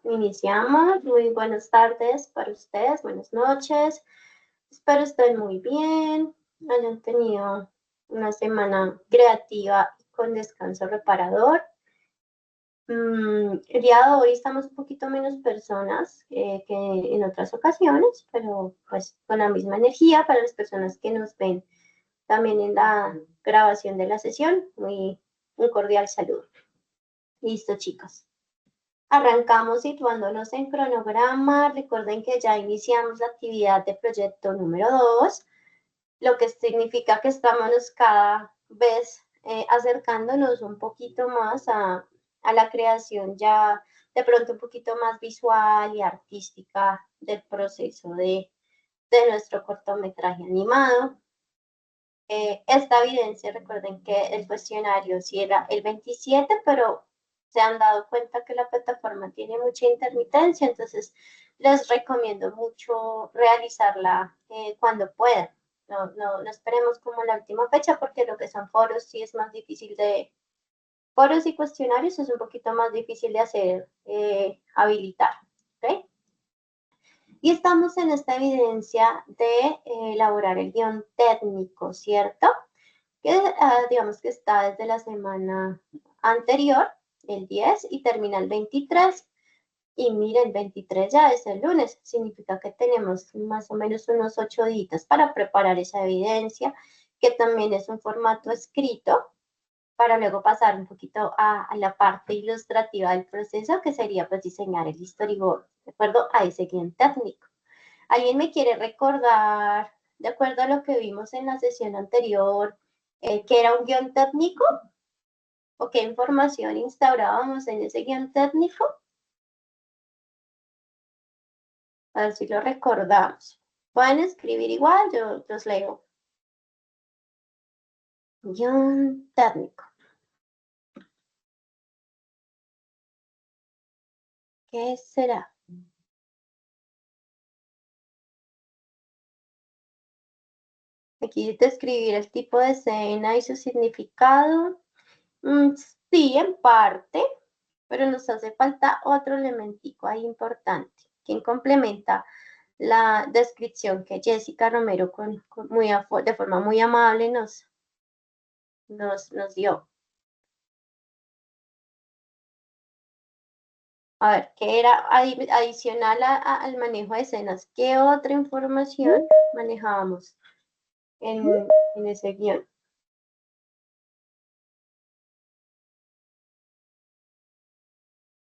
Iniciamos. Muy buenas tardes para ustedes, buenas noches. Espero estén muy bien, hayan tenido una semana creativa y con descanso reparador. El día de hoy estamos un poquito menos personas que en otras ocasiones, pero pues con la misma energía para las personas que nos ven también en la grabación de la sesión. Un cordial saludo. Listo, chicos. Arrancamos situándonos en cronograma. Recuerden que ya iniciamos la actividad de proyecto número 2, lo que significa que estamos cada vez acercándonos un poquito más a la creación ya de pronto un poquito más visual y artística del proceso de nuestro cortometraje animado. Esta evidencia, recuerden que el cuestionario sí era el 27, pero se han dado cuenta que la plataforma tiene mucha intermitencia, entonces les recomiendo mucho realizarla cuando puedan. No esperemos como la última fecha, porque lo que son foros sí es más difícil foros y cuestionarios es un poquito más difícil de hacer, habilitar, ¿ok? Y estamos en esta evidencia de elaborar el guión técnico, ¿cierto? Que digamos que está desde la semana anterior, el 10, y termina el 23. Y miren, el 23 ya es el lunes, significa que tenemos más o menos unos 8 días para preparar esa evidencia, que también es un formato escrito, para luego pasar un poquito a la parte ilustrativa del proceso, que sería pues diseñar el storyboard, de acuerdo a ese guión técnico. ¿Alguien me quiere recordar, de acuerdo a lo que vimos en la sesión anterior, qué era un guión técnico? ¿O qué información instaurábamos en ese guión técnico? A ver si lo recordamos. Pueden escribir igual, yo los leo. Guión técnico. ¿Qué será? Aquí describir el tipo de escena y su significado. Sí, en parte, pero nos hace falta otro elementico ahí importante, quien complementa la descripción que Jessica Romero de forma muy amable nos dio. A ver, ¿qué era adicional al manejo de escenas? ¿Qué otra información manejábamos en ese guión?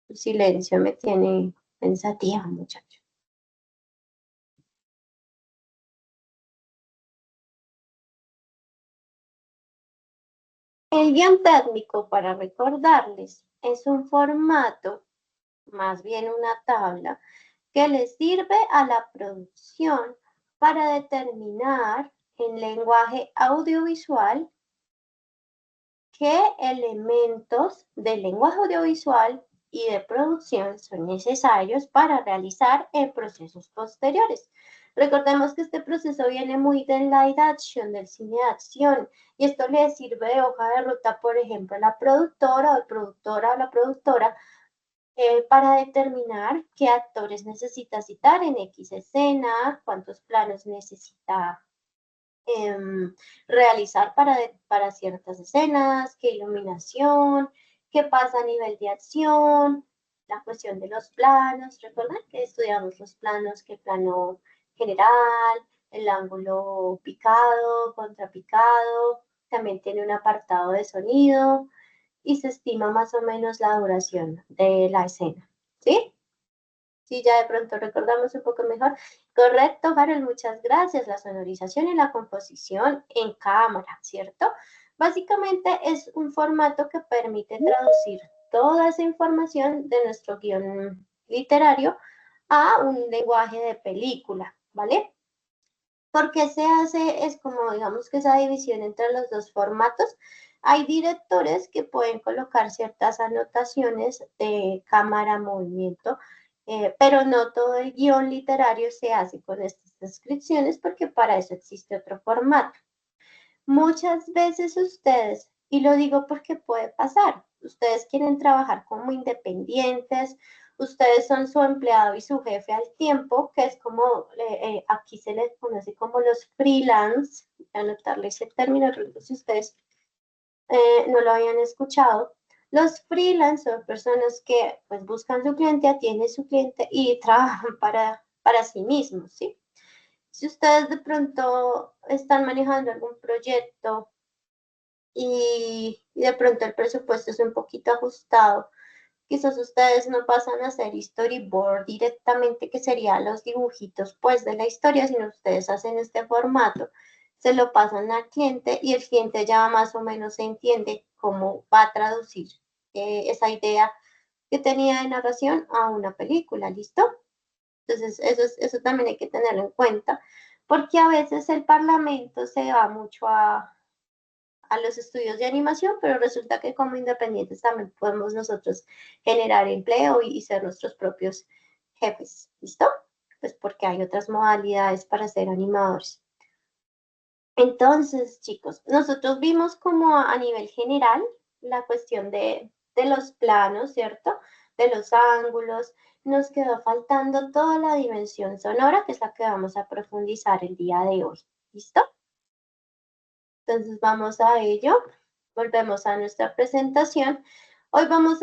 El silencio me tiene pensativa, muchacho. El guión técnico, para recordarles, es un formato, más bien una tabla, que les sirve a la producción para determinar en lenguaje audiovisual qué elementos del lenguaje audiovisual y de producción son necesarios para realizar en procesos posteriores. Recordemos que este proceso viene muy del live action, del cine de acción, y esto le sirve de hoja de ruta, por ejemplo, a la productora o el productora o la productora para determinar qué actores necesita citar en X escena, cuántos planos necesita realizar para ciertas escenas, qué iluminación, qué pasa a nivel de acción, la cuestión de los planos. Recuerden que estudiamos los planos, que el plano general, el ángulo picado, contrapicado, también tiene un apartado de sonido y se estima más o menos la duración de la escena, ¿sí? Sí, ya de pronto recordamos un poco mejor. Correcto, Harold, muchas gracias. La sonorización y la composición en cámara, ¿cierto? Básicamente es un formato que permite traducir toda esa información de nuestro guión literario a un lenguaje de película, ¿vale? ¿Por qué se hace? Es como, digamos que esa división entre los dos formatos. Hay directores que pueden colocar ciertas anotaciones de cámara, movimiento, pero no todo el guión literario se hace con estas descripciones porque para eso existe otro formato. Muchas veces ustedes, y lo digo porque puede pasar, ustedes quieren trabajar como independientes, ustedes son su empleado y su jefe al tiempo, que es como, aquí se les conoce como los freelance, voy a anotarles el término, si ustedes no lo habían escuchado. Los freelance son personas que pues buscan su cliente, atienden su cliente y trabajan para sí mismos, ¿sí? Si ustedes de pronto están manejando algún proyecto y de pronto el presupuesto es un poquito ajustado, quizás ustedes no pasan a hacer storyboard directamente, que serían los dibujitos pues de la historia, sino ustedes hacen este formato, se lo pasan al cliente y el cliente ya más o menos entiende cómo va a traducir esa idea que tenía de narración a una película, ¿listo? Entonces eso también hay que tenerlo en cuenta, porque a veces el parlamento se va mucho a los estudios de animación, pero resulta que como independientes también podemos nosotros generar empleo y ser nuestros propios jefes, ¿listo? Pues porque hay otras modalidades para ser animadores. Entonces, chicos, nosotros vimos como a nivel general la cuestión de los planos, ¿cierto? De los ángulos. Nos quedó faltando toda la dimensión sonora, que es la que vamos a profundizar el día de hoy. ¿Listo? Entonces vamos a ello. Volvemos a nuestra presentación. Hoy vamos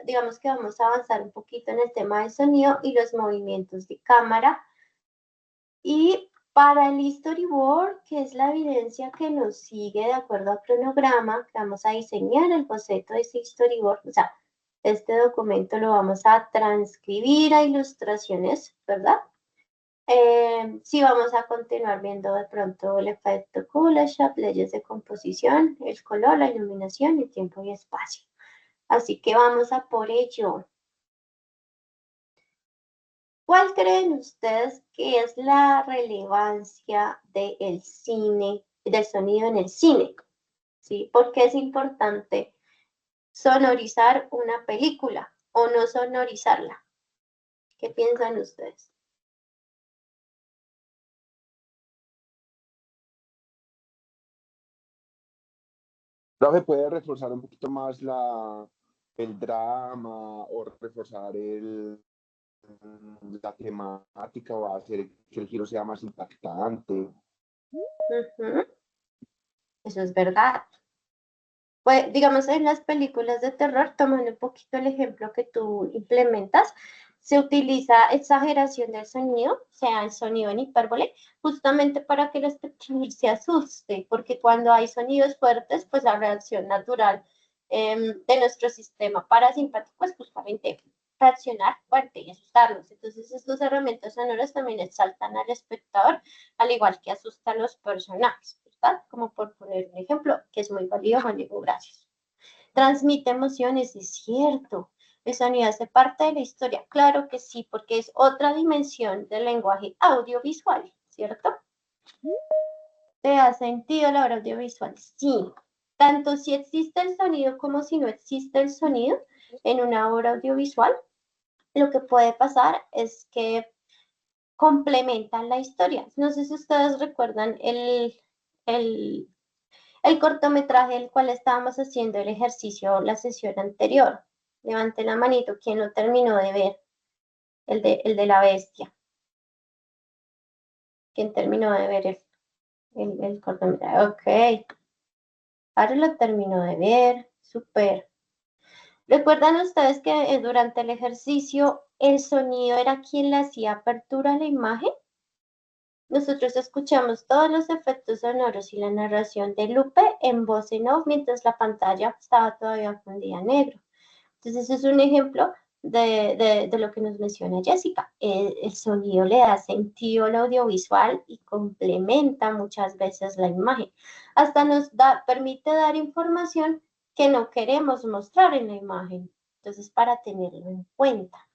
digamos que vamos a avanzar un poquito en el tema del sonido y los movimientos de cámara. Y para el storyboard, que es la evidencia que nos sigue de acuerdo al cronograma, que vamos a diseñar el boceto de ese storyboard, o sea, este documento lo vamos a transcribir a ilustraciones, ¿verdad? Sí, vamos a continuar viendo de pronto el efecto Kuleshov, leyes de composición, el color, la iluminación, el tiempo y espacio. Así que vamos a por ello. ¿Cuál creen ustedes que es la relevancia del cine, del sonido en el cine? ¿Sí? ¿Por qué es importante sonorizar una película o no sonorizarla? ¿Qué piensan ustedes? Profe, ¿puede reforzar un poquito más el drama o reforzar la temática o hacer que el giro sea más impactante? Eso es verdad. Pues, digamos, en las películas de terror, tomando un poquito el ejemplo que tú implementas, se utiliza exageración del sonido, o sea, el sonido en hipérbole, justamente para que el espectador se asuste, porque cuando hay sonidos fuertes, pues la reacción natural de nuestro sistema parasimpático es justamente reaccionar fuerte y asustarnos. Entonces, estas herramientas sonoras también exaltan al espectador, al igual que asustan a los personajes. Como por poner un ejemplo, que es muy válido, Juan Diego, gracias. Transmite emociones, es cierto. El sonido hace parte de la historia, claro que sí, porque es otra dimensión del lenguaje audiovisual, ¿cierto? ¿Te da sentido la obra audiovisual? Sí. Tanto si existe el sonido como si no existe el sonido en una obra audiovisual, lo que puede pasar es que complementan la historia. No sé si ustedes recuerdan el el cortometraje del cual estábamos haciendo el ejercicio la sesión anterior. Levante la manito, ¿quién lo terminó de ver? El de la bestia. ¿Quién terminó de ver el cortometraje? Ok. Ahora lo terminó de ver. Súper. ¿Recuerdan ustedes que durante el ejercicio el sonido era quien le hacía apertura a la imagen? Nosotros escuchamos todos los efectos sonoros y la narración de Lupe en voz en off mientras la pantalla estaba todavía fundida en negro. Entonces, es un ejemplo de lo que nos menciona Jessica. El sonido le da sentido al audiovisual y complementa muchas veces la imagen. Hasta permite dar información que no queremos mostrar en la imagen. Entonces, para tenerlo en cuenta.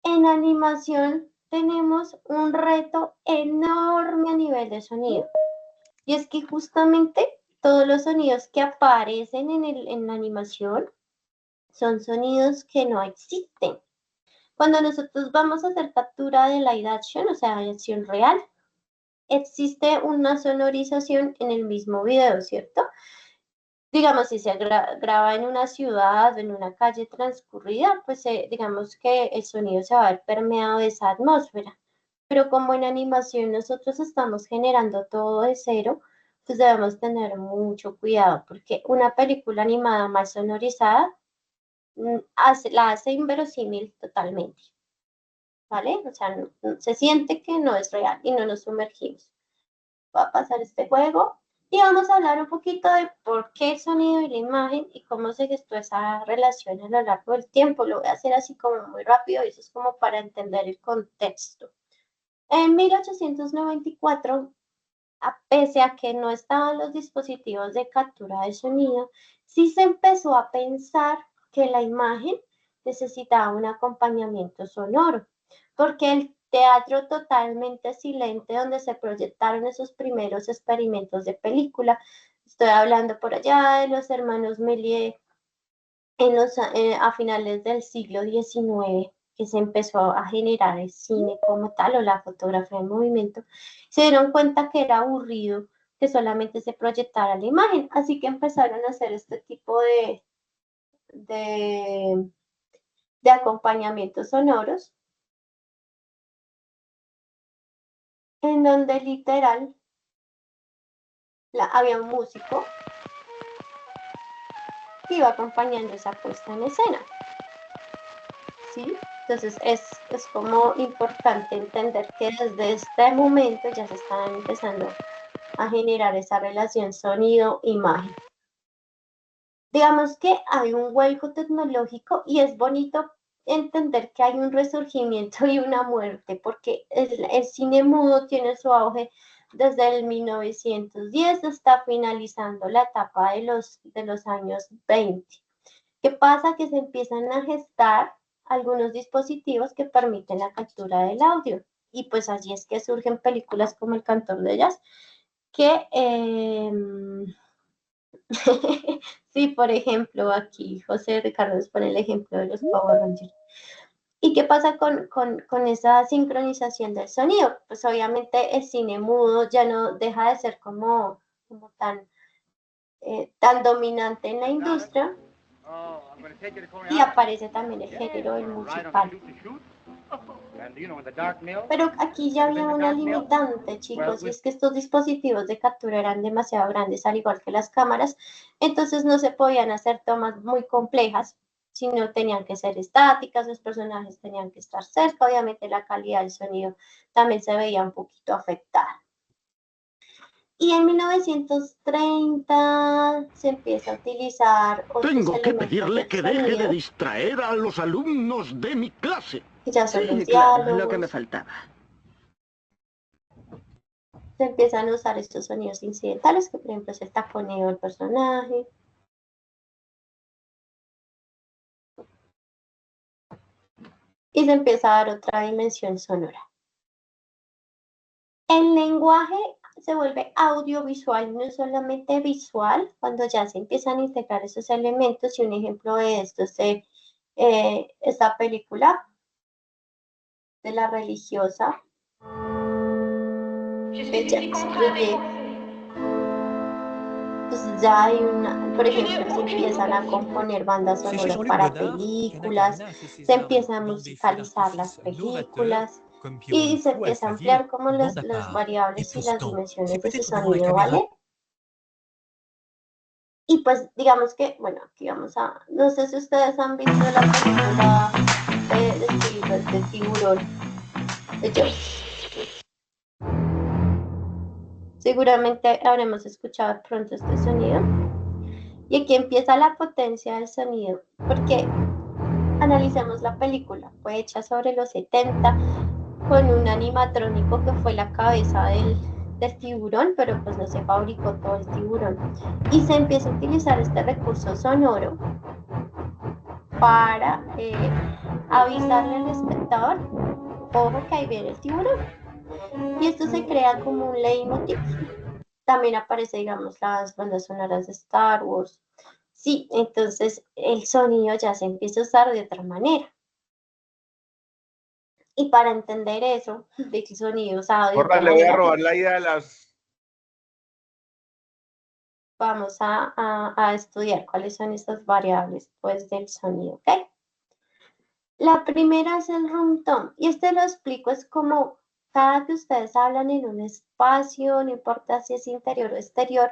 En animación tenemos un reto enorme a nivel de sonido. Y es que justamente todos los sonidos que aparecen en la animación son sonidos que no existen. Cuando nosotros vamos a hacer captura de live action, o sea, de acción real, existe una sonorización en el mismo video, ¿cierto? digamos, si se graba en una ciudad o en una calle transcurrida, pues digamos que el sonido se va a ver permeado de esa atmósfera. Pero como en animación nosotros estamos generando todo de cero, pues debemos tener mucho cuidado, porque una película animada mal sonorizada la hace inverosímil totalmente, ¿vale? O sea, se siente que no es real y no nos sumergimos. Va a pasar este juego y vamos a hablar un poquito de por qué el sonido y la imagen y cómo se gestó esa relación a lo largo del tiempo. Lo voy a hacer así como muy rápido, y eso es como para entender el contexto. En 1894, pese a que no estaban los dispositivos de captura de sonido, sí se empezó a pensar que la imagen necesitaba un acompañamiento sonoro, porque el teatro totalmente silente donde se proyectaron esos primeros experimentos de película, estoy hablando por allá de los hermanos Méliès a finales del siglo XIX, que se empezó a generar el cine como tal o la fotografía en movimiento, se dieron cuenta que era aburrido que solamente se proyectara la imagen, así que empezaron a hacer este tipo de, de acompañamientos sonoros, en donde literal había un músico que iba acompañando esa puesta en escena. ¿Sí? Entonces es como importante entender que desde este momento ya se están empezando a generar esa relación sonido-imagen. Digamos que hay un vuelco tecnológico y es bonito entender que hay un resurgimiento y una muerte, porque el cine mudo tiene su auge desde el 1910 hasta finalizando la etapa de los años 20. ¿Qué pasa? Que se empiezan a gestar algunos dispositivos que permiten la captura del audio. Y pues allí es que surgen películas como El Cantor de Jazz, que sí, por ejemplo, aquí José Ricardo nos pone el ejemplo de los Power Rangers. ¿Y qué pasa con esa sincronización del sonido? Pues obviamente el cine mudo ya no deja de ser como tan dominante en la industria y aparece también el género del musical. Pero aquí ya había una limitante, chicos, y es que estos dispositivos de captura eran demasiado grandes, al igual que las cámaras, entonces no se podían hacer tomas muy complejas, sino tenían que ser estáticas, los personajes tenían que estar cerca, obviamente la calidad del sonido también se veía un poquito afectada. Y en 1930 se empieza a utilizar otros Tengo que elementos pedirle del que deje de sonido, distraer a los alumnos de mi clase. que ya son los Claro, lo que me diálogos. faltaba. Se empiezan a usar estos sonidos incidentales, que por ejemplo es el taconeo del personaje. Y se empieza a dar otra dimensión sonora. El lenguaje se vuelve audiovisual, no solamente visual, cuando ya se empiezan a integrar esos elementos, y un ejemplo de esto es esta película de la religiosa de Jacques Breuer. Entonces ya hay por ejemplo, se empiezan a componer bandas sonoras para películas, se empiezan a musicalizar las películas y se empieza a ampliar como las variables y las dimensiones de ese sonido, ¿vale? Y pues digamos que, bueno, aquí no sé si ustedes han visto la película de Spielberg, de Tiburón, de Jaws. Seguramente habremos escuchado pronto este sonido. Y aquí empieza la potencia del sonido, porque analicemos la película. Fue hecha sobre los 70 con un animatrónico que fue la cabeza del tiburón, pero pues no se fabricó todo el tiburón. Y se empieza a utilizar este recurso sonoro para avisarle al espectador, ojo que ahí viene el tiburón. Y esto se crea como un leitmotiv. También aparece, digamos, las bandas sonoras de Star Wars. Sí, entonces el sonido ya se empieza a usar de otra manera. Y para entender eso, de que el sonido usado de Porra, otra le voy a manera, robar la idea de las vamos a estudiar cuáles son estas variables pues, del sonido, ¿ok? La primera es el room tone, y este lo explico, es como cada que ustedes hablan en un espacio, no importa si es interior o exterior,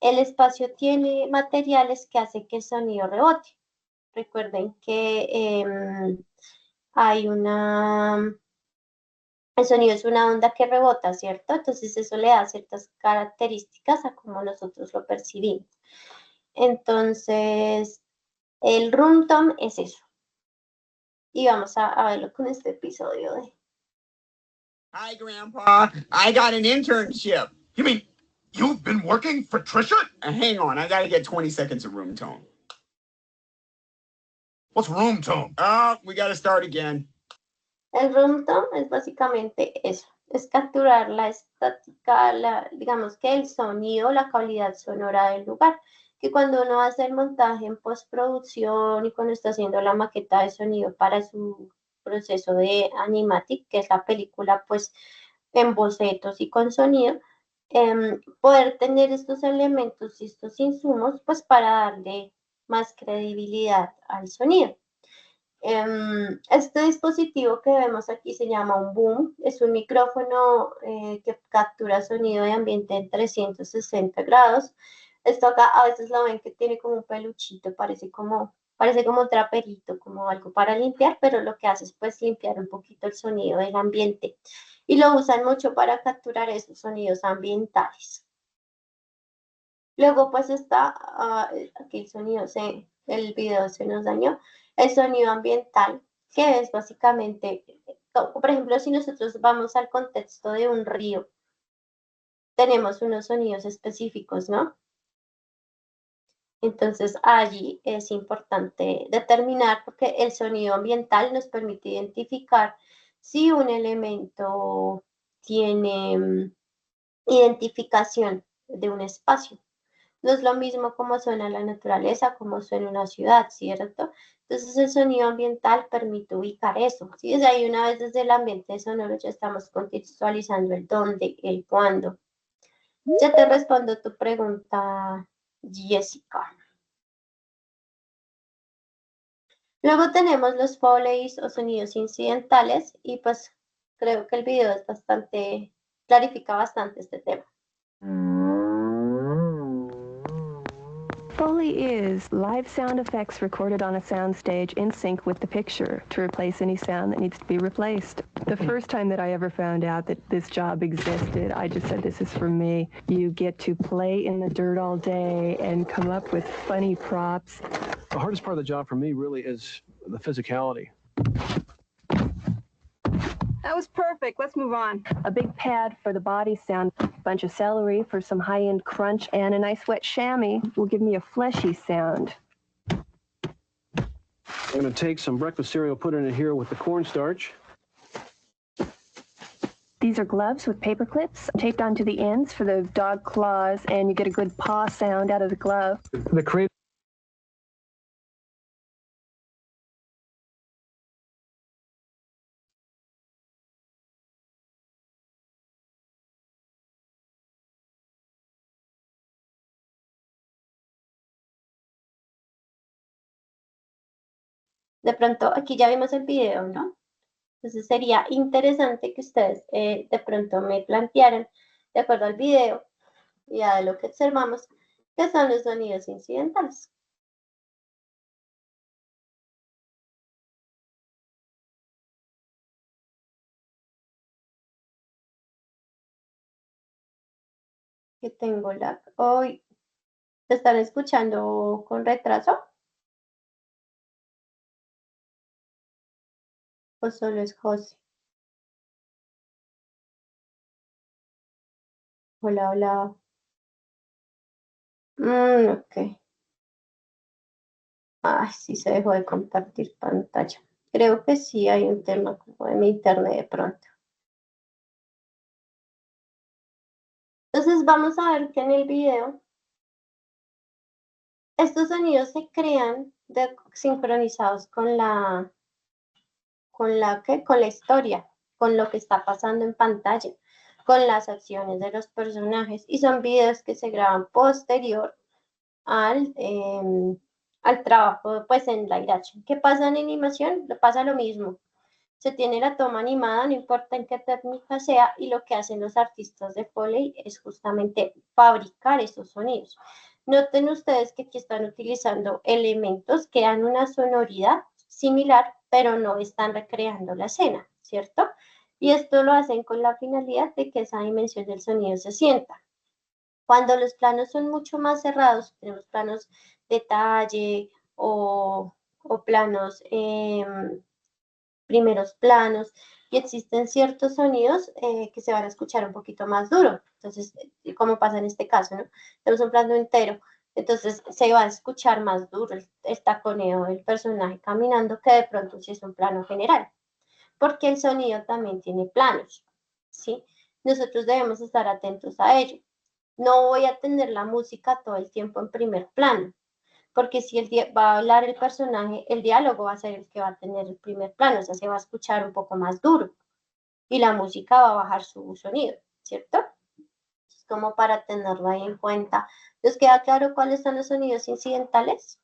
el espacio tiene materiales que hacen que el sonido rebote. Recuerden que hay el sonido es una onda que rebota, ¿cierto? Entonces eso le da ciertas características a cómo nosotros lo percibimos. Entonces, el room tone es eso. Y vamos a verlo con este episodio de... Hi, Grandpa. I got an internship. You mean you've been working for Trisha? Hang on, I gotta get 20 seconds of room tone. What's room tone? We gotta start again. El room tone es básicamente eso, es capturar la estática, digamos que el sonido, la calidad sonora del lugar, que cuando uno hace el montaje en postproducción y cuando está haciendo la maqueta de sonido para su proceso de animatic, que es la película pues en bocetos y con sonido, poder tener estos elementos y estos insumos pues para darle más credibilidad al sonido. Este dispositivo que vemos aquí se llama un boom, es un micrófono que captura sonido de ambiente en 360 grados. Esto acá a veces lo ven que tiene como un peluchito, parece como un traperito, como algo para limpiar, pero lo que hace es pues limpiar un poquito el sonido del ambiente. Y lo usan mucho para capturar esos sonidos ambientales. Luego pues está, aquí el video se nos dañó, el sonido ambiental, que es básicamente, por ejemplo, si nosotros vamos al contexto de un río, tenemos unos sonidos específicos, ¿no? Entonces allí es importante determinar, porque el sonido ambiental nos permite identificar si un elemento tiene identificación de un espacio. No es lo mismo como suena la naturaleza, como suena una ciudad, ¿cierto? Entonces el sonido ambiental permite ubicar eso, ¿sí? O sea, y una vez desde el ambiente sonoro ya estamos contextualizando el dónde, el cuándo. Ya te respondo tu pregunta, Jessica. Luego tenemos los foleys o sonidos incidentales y pues creo que el video es clarifica bastante este tema. Foley is live sound effects recorded on a soundstage in sync with the picture to replace any sound that needs to be replaced. The first time that I ever found out that this job existed, I just said, this is for me. You get to play in the dirt all day and come up with funny props. The hardest part of the job for me really is the physicality. That was perfect. Let's move on. A big pad for the body sound, a bunch of celery for some high-end crunch, and a nice wet chamois will give me a fleshy sound. I'm going to take some breakfast cereal, put it in here with the cornstarch. These are gloves with paper clips taped onto the ends for the dog claws, and you get a good paw sound out of the glove. The creative De pronto, aquí ya vimos el video, ¿no? Entonces sería interesante que ustedes de pronto me plantearan, de acuerdo al video y a lo que observamos, qué son los sonidos incidentales. Que tengo hoy. ¿Te están escuchando con retraso? ¿O solo es José? Hola, hola. Ok. Ay, sí se dejó de compartir pantalla. Creo que sí hay un tema como de mi internet de pronto. Entonces vamos a ver que en el video estos sonidos se crean sincronizados con la historia, con lo que está pasando en pantalla. con las acciones de los personajes y son videos que se graban posterior al trabajo pues en live action. ¿Qué pasa en animación? Pasa lo mismo. Se tiene la toma animada, no importa en qué técnica sea, y lo que hacen los artistas de Foley es justamente fabricar esos sonidos. Noten ustedes que aquí están utilizando elementos que dan una sonoridad similar, pero no están recreando la escena, ¿cierto? Y esto lo hacen con la finalidad de que esa dimensión del sonido se sienta. Cuando los planos son mucho más cerrados, tenemos planos detalle o planos, primeros planos, y existen ciertos sonidos que se van a escuchar un poquito más duro. Entonces, como pasa en este caso, ¿no? Tenemos un plano entero, entonces se va a escuchar más duro el taconeo del personaje caminando que de pronto si es un plano general, porque el sonido también tiene planos, ¿sí? Nosotros debemos estar atentos a ello. No voy a tener la música todo el tiempo en primer plano, porque si va a hablar el personaje, el diálogo va a ser el que va a tener el primer plano, o sea, se va a escuchar un poco más duro y la música va a bajar su sonido, ¿cierto? Es como para tenerlo ahí en cuenta. ¿Les queda claro cuáles son los sonidos incidentales?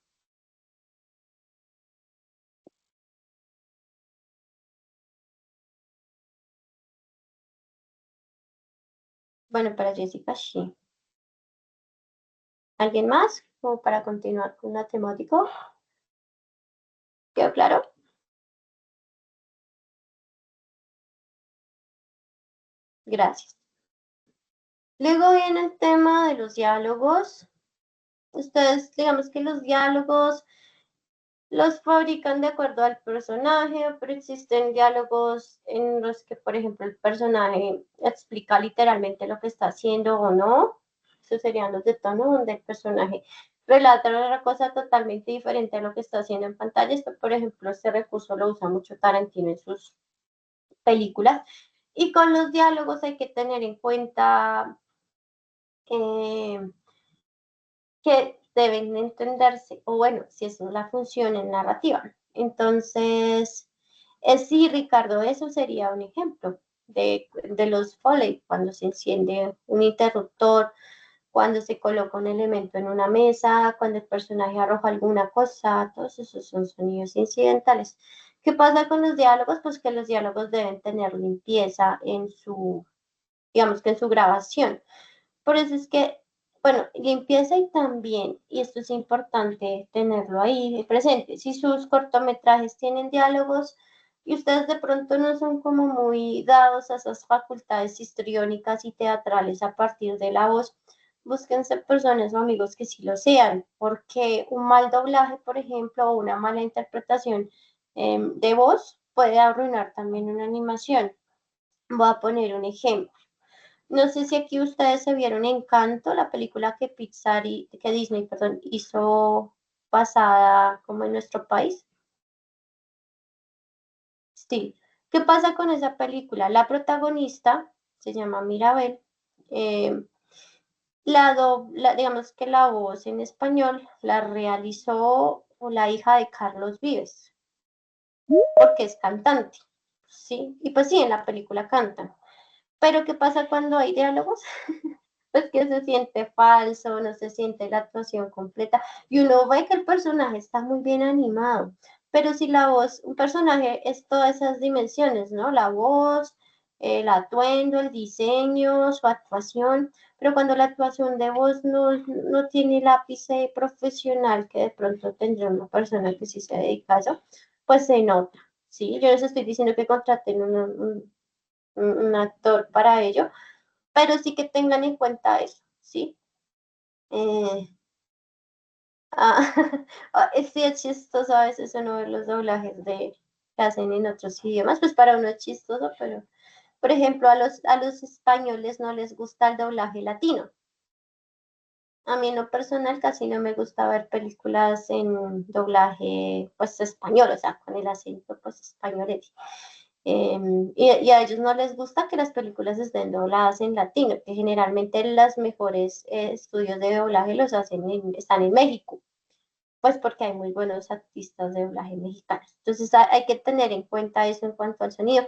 Bueno, para Jessica, sí. ¿Alguien más? Como para continuar con la temática. ¿Quedó claro? Gracias. Luego viene el tema de los diálogos. Ustedes, digamos que los diálogos los fabrican de acuerdo al personaje, pero existen diálogos en los que, por ejemplo, el personaje explica literalmente lo que está haciendo o no. Esos serían los de tono, donde el personaje relata una cosa totalmente diferente a lo que está haciendo en pantalla. Esto, por ejemplo, este recurso lo usa mucho Tarantino en sus películas. Y con los diálogos hay que tener en cuenta que deben entenderse, o bueno, si es la función en narrativa. Entonces, sí, Ricardo, eso sería un ejemplo de los Foley, cuando se enciende un interruptor, cuando se coloca un elemento en una mesa, cuando el personaje arroja alguna cosa, todos esos son sonidos incidentales. ¿Qué pasa con los diálogos? Pues que los diálogos deben tener limpieza en su, digamos que en su grabación. Por eso es que, bueno, limpieza y también, y esto es importante tenerlo ahí presente, si sus cortometrajes tienen diálogos y ustedes de pronto no son como muy dados a esas facultades histriónicas y teatrales a partir de la voz, búsquense personas o amigos que sí lo sean, porque un mal doblaje, por ejemplo, o una mala interpretación de voz puede arruinar también una animación. Voy a poner un ejemplo. No sé si aquí ustedes se vieron Encanto, la película que que Disney, perdón, hizo basada como en nuestro país. Sí. ¿Qué pasa con esa película? La protagonista se llama Mirabel. eh, digamos que la voz en español la realizó la hija de Carlos Vives, porque es cantante. Sí, y pues sí, en la película cantan. Pero ¿qué pasa cuando hay diálogos? Pues que se siente falso, no se siente la actuación completa y uno ve que el personaje está muy bien animado, pero si la voz, un personaje es todas esas dimensiones, ¿no? La voz, el atuendo, el diseño, su actuación, pero cuando la actuación de voz no tiene el ápice profesional que de pronto tendrá una persona que sí se dedica a eso, pues se nota, ¿sí? Yo les estoy diciendo que contraten un actor para ello, pero sí que tengan en cuenta eso, ¿sí? Eh, ah, sí es chistoso a veces uno ver los doblajes que hacen en otros idiomas, pues para uno es chistoso, pero por ejemplo a los españoles no les gusta el doblaje latino. A mí en lo personal casi no me gusta ver películas en doblaje pues español, o sea, con el acento pues español. Y a ellos no les gusta que las películas estén dobladas en latino, que generalmente las mejores estudios de doblaje los hacen están en México. pues porque hay muy buenos artistas de doblaje mexicanos. Entonces hay que tener en cuenta eso en cuanto al sonido.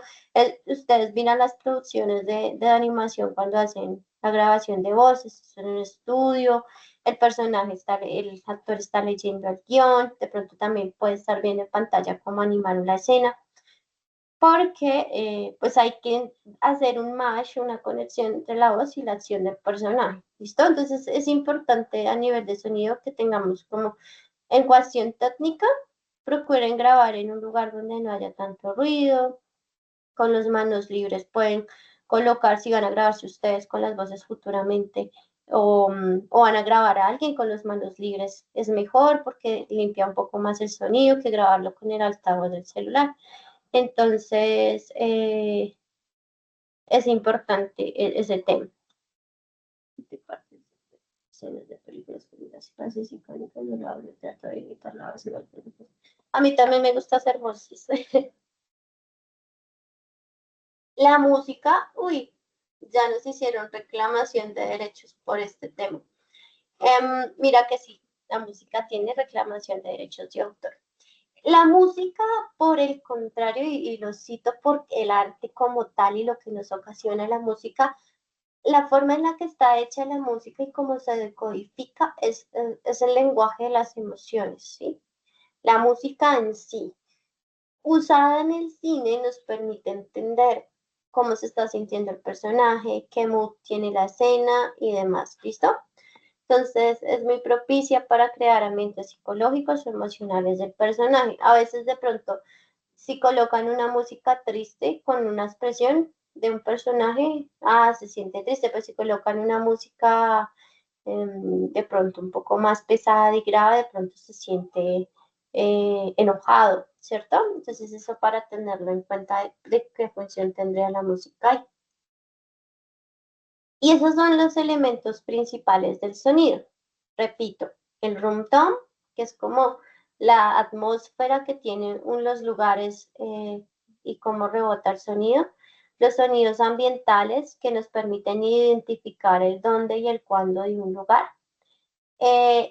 Ustedes miran las producciones de animación cuando hacen la grabación de voces, es en un estudio, el personaje está, el actor está leyendo el guión, de pronto también puede estar viendo en pantalla cómo animaron la escena, porque pues hay que hacer un match, una conexión entre la voz y la acción del personaje, ¿listo? Entonces es importante a nivel de sonido que tengamos como en cuestión técnica, procuren grabar en un lugar donde no haya tanto ruido, con las manos libres pueden colocar, si van a grabarse ustedes con las voces futuramente o van a grabar a alguien con las manos libres, es mejor porque limpia un poco más el sonido que grabarlo con el altavoz del celular. Entonces, es importante ese tema. Escenas de películas, frases icónicas, no la de teatro de imitar la voz. A mí también me gusta hacer voces. La música, uy, ya nos hicieron reclamación de derechos por este tema. Mira que sí, la música tiene reclamación de derechos de autor. La música, por el contrario, y lo cito por el arte como tal y lo que nos ocasiona la música, la forma en la que está hecha la música y cómo se decodifica es el lenguaje de las emociones, ¿sí? La música en sí, usada en el cine, nos permite entender cómo se está sintiendo el personaje, qué mood tiene la escena y demás, ¿listo? Entonces es muy propicia para crear ambientes psicológicos o emocionales del personaje. A veces de pronto, si colocan una música triste con una expresión de un personaje, se siente triste, pero si colocan una música de pronto un poco más pesada y grave, de pronto se siente enojado, ¿cierto? Entonces eso para tenerlo en cuenta de qué función tendría la música. Y esos son los elementos principales del sonido. Repito, el room tone, que es como la atmósfera que tienen los lugares y cómo rebota el sonido. Los sonidos ambientales que nos permiten identificar el dónde y el cuándo de un lugar.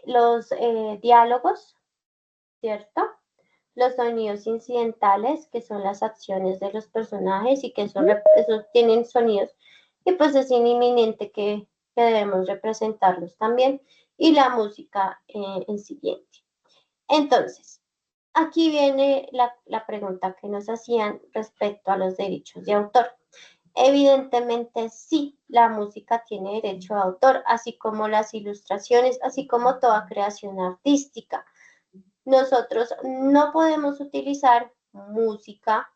Los diálogos, ¿cierto? Los sonidos incidentales, que son las acciones de los personajes y que esos tienen sonidos, y pues es inminente que debemos representarlos también, y la música en siguiente. Entonces, aquí viene la pregunta que nos hacían respecto a los derechos de autor. Evidentemente sí, la música tiene derecho de autor, así como las ilustraciones, así como toda creación artística. Nosotros no podemos utilizar música,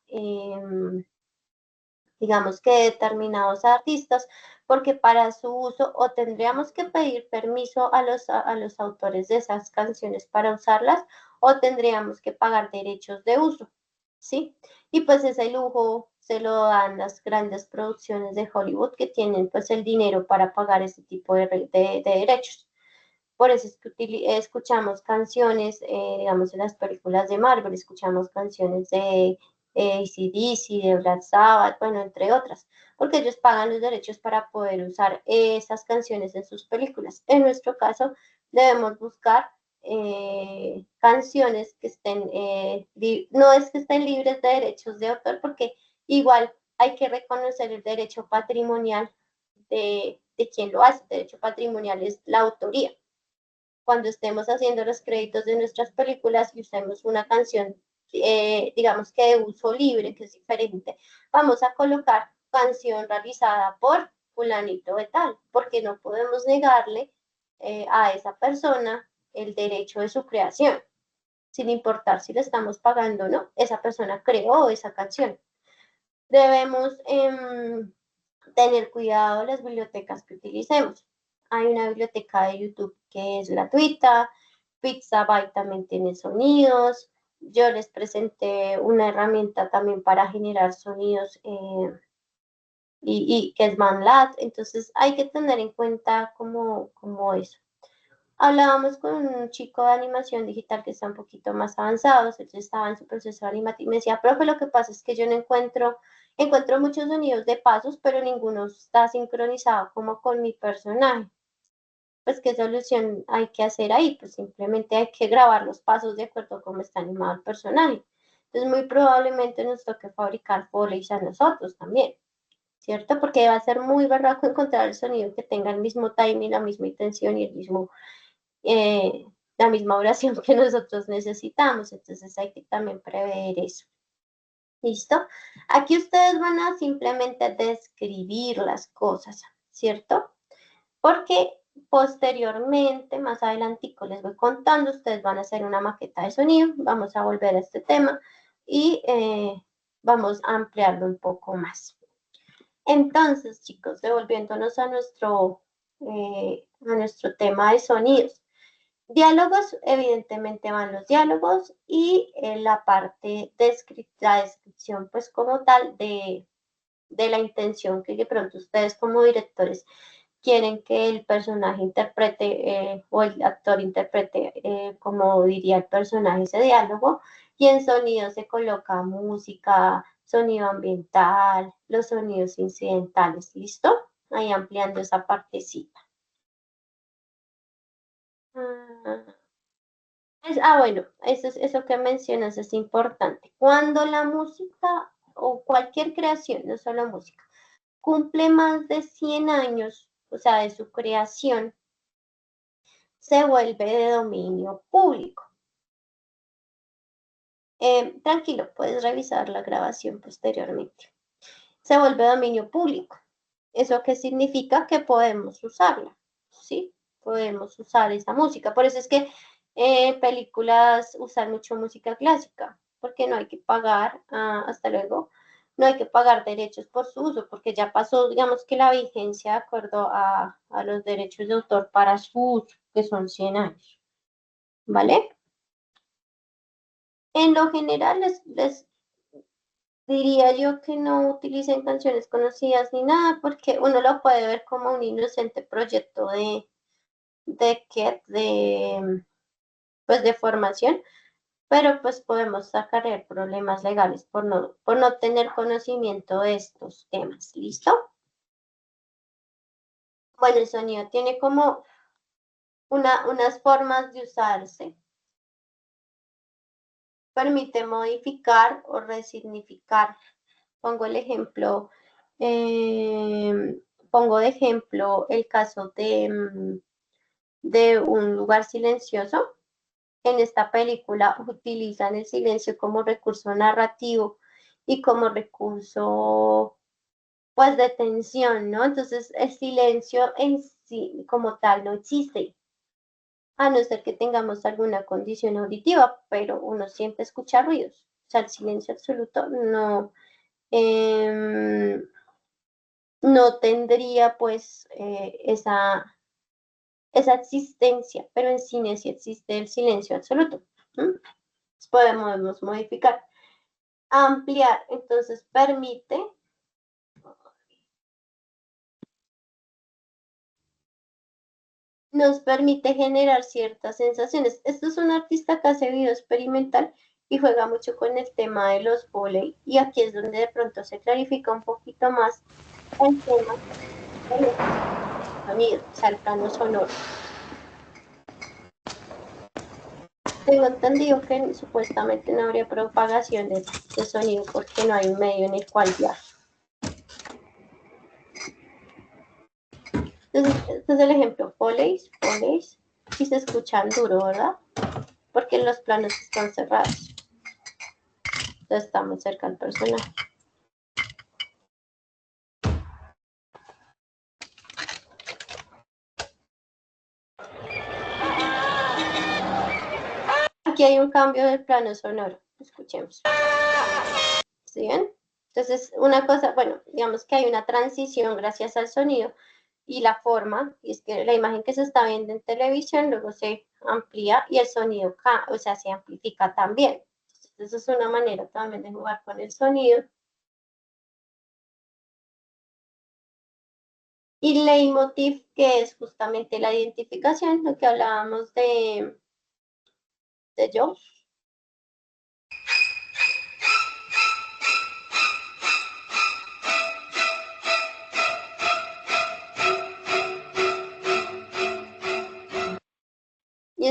digamos que determinados artistas, porque para su uso o tendríamos que pedir permiso a los autores de esas canciones para usarlas o tendríamos que pagar derechos de uso, ¿sí? Y pues ese lujo se lo dan las grandes producciones de Hollywood que tienen pues el dinero para pagar ese tipo de derechos. Por eso es que escuchamos canciones, digamos, en las películas de Marvel, escuchamos canciones de AC/DC, de Black Sabbath, bueno, entre otras, porque ellos pagan los derechos para poder usar esas canciones en sus películas. En nuestro caso, debemos buscar canciones que estén, no es que estén libres de derechos de autor, porque igual hay que reconocer el derecho patrimonial de quien lo hace. El derecho patrimonial es la autoría. Cuando estemos haciendo los créditos de nuestras películas y usemos una canción, digamos que de uso libre, que es diferente, vamos a colocar canción realizada por fulanito de tal, porque no podemos negarle a esa persona el derecho de su creación, sin importar si le estamos pagando o no, esa persona creó esa canción. Debemos tener cuidado en las bibliotecas que utilicemos. Hay una biblioteca de YouTube que es gratuita, Pixabay también tiene sonidos, yo les presenté una herramienta también para generar sonidos y que es MANLab, entonces hay que tener en cuenta como eso. Hablábamos con un chico de animación digital que está un poquito más avanzado, él estaba en su proceso animativo y me decía, profe, lo que pasa es que yo no encuentro muchos sonidos de pasos, pero ninguno está sincronizado como con mi personaje. pues qué solución hay que hacer ahí, pues simplemente hay que grabar los pasos de acuerdo a cómo está animado el personaje. Entonces muy probablemente nos toque fabricar Foleys a nosotros también, ¿cierto? Porque va a ser muy barraco encontrar el sonido que tenga el mismo timing, la misma intención y el mismo, la misma oración que nosotros necesitamos. Entonces hay que también prever eso. ¿Listo? Aquí ustedes van a simplemente describir las cosas, ¿cierto? Porque posteriormente, más adelantico, les voy contando, ustedes van a hacer una maqueta de sonido, vamos a volver a este tema y vamos a ampliarlo un poco más. Entonces, chicos, devolviéndonos a nuestro tema de sonidos. Diálogos, evidentemente van los diálogos y la parte de la descripción, pues como tal, de la intención que de pronto ustedes como directores quieren que el personaje interprete o el actor interprete, como diría el personaje, ese diálogo. Y en sonido se coloca música, sonido ambiental, los sonidos incidentales, ¿listo? Ahí ampliando esa partecita. Bueno, eso que mencionas es importante. Cuando la música o cualquier creación, no solo música, cumple más de 100 años, o sea, de su creación, se vuelve de dominio público. Tranquilo, puedes revisar la grabación posteriormente. Se vuelve dominio público. ¿Eso qué significa? Que podemos usarla, ¿sí? Podemos usar esa música. Por eso es que películas usan mucho música clásica, porque no hay que pagar, hasta luego, no hay que pagar derechos por su uso, porque ya pasó, digamos que la vigencia de acuerdo a los derechos de autor para su uso, que son 100 años, ¿vale? En lo general les diría yo que no utilicen canciones conocidas ni nada, porque uno lo puede ver como un inocente proyecto pues de formación, pero pues podemos sacar problemas legales por no tener conocimiento de estos temas. ¿Listo? Bueno, el sonido tiene como unas formas de usarse. Permite modificar o resignificar. Pongo el ejemplo, pongo de ejemplo el caso de Un lugar silencioso. En esta película utilizan el silencio como recurso narrativo y como recurso, pues, de tensión, ¿no? Entonces, el silencio en sí, como tal, no existe, a no ser que tengamos alguna condición auditiva, pero uno siempre escucha ruidos. O sea, el silencio absoluto no tendría, pues, esa existencia, pero en cine sí existe el silencio absoluto. Podemos modificar, ampliar, entonces nos permite generar ciertas sensaciones. Esto es un artista que hace video experimental y juega mucho con el tema de los Foley, y aquí es donde de pronto se clarifica un poquito más el tema del sonido, o sea, el plano sonoro. Tengo entendido que supuestamente no habría propagación de sonido porque no hay un medio en el cual viajar. Entonces, este es el ejemplo, Foleys, y se escuchan duro, ¿verdad? Porque los planos están cerrados. Entonces estamos cerca del personaje. Aquí hay un cambio del plano sonoro. Escuchemos. ¿Sí ven? Entonces, una cosa, bueno, digamos que hay una transición gracias al sonido y la forma, y es que la imagen que se está viendo en televisión luego se amplía y el sonido, o sea, se amplifica también. Entonces, es una manera también de jugar con el sonido. Y leitmotiv, que es justamente la identificación, lo que hablábamos de yo.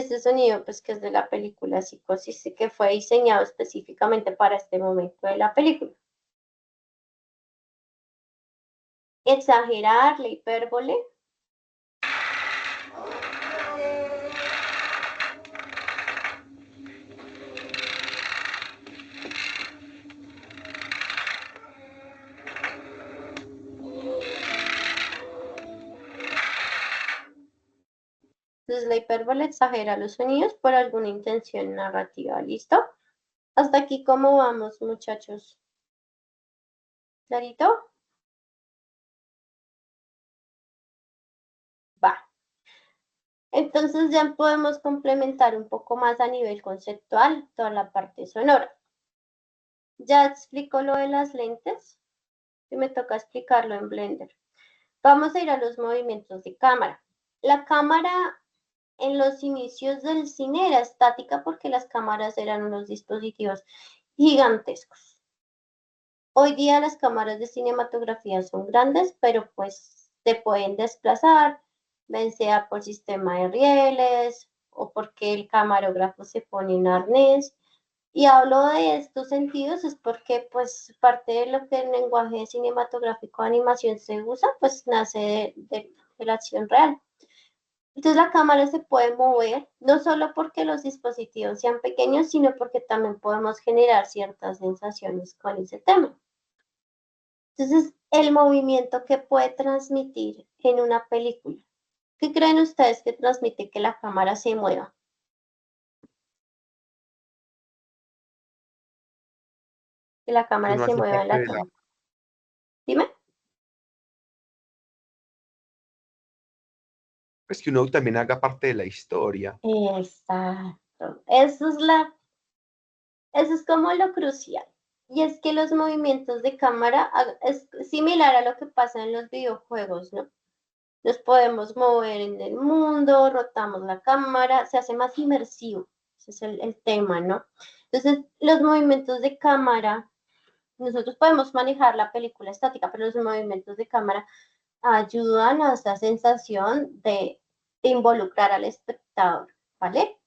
este sonido, pues que es de la película Psicosis, que fue diseñado específicamente para este momento de la película. Exagerar, la hipérbole. Entonces la hipérbole exagera los sonidos por alguna intención narrativa. ¿Listo? Hasta aquí, ¿cómo vamos, muchachos? ¿Clarito? Va. Entonces ya podemos complementar un poco más a nivel conceptual toda la parte sonora. Ya explico lo de las lentes, y me toca explicarlo en Blender. Vamos a ir a los movimientos de cámara. La cámara en los inicios del cine era estática porque las cámaras eran unos dispositivos gigantescos. Hoy día las cámaras de cinematografía son grandes, pero pues se pueden desplazar, bien sea por sistema de rieles o porque el camarógrafo se pone en arnés. Y hablo de estos sentidos es porque pues parte de lo que en lenguaje cinematográfico de animación se usa, pues nace de la acción real. Entonces la cámara se puede mover, no solo porque los dispositivos sean pequeños, sino porque también podemos generar ciertas sensaciones con ese tema. Entonces, el movimiento que puede transmitir en una película. ¿Qué creen ustedes que transmite que la cámara se mueva? Que la cámara uno se hace mueva en parte la de la, toma. Dime. pues que uno también haga parte de la historia. Exacto. Eso es como lo crucial. Y es que los movimientos de cámara es similar a lo que pasa en los videojuegos, ¿no? Nos podemos mover en el mundo, rotamos la cámara, se hace más inmersivo. Ese es el tema, ¿no? Entonces, los movimientos de cámara, nosotros podemos manejar la película estática, pero los movimientos de cámara ayudan a esa sensación de involucrar al espectador, ¿vale?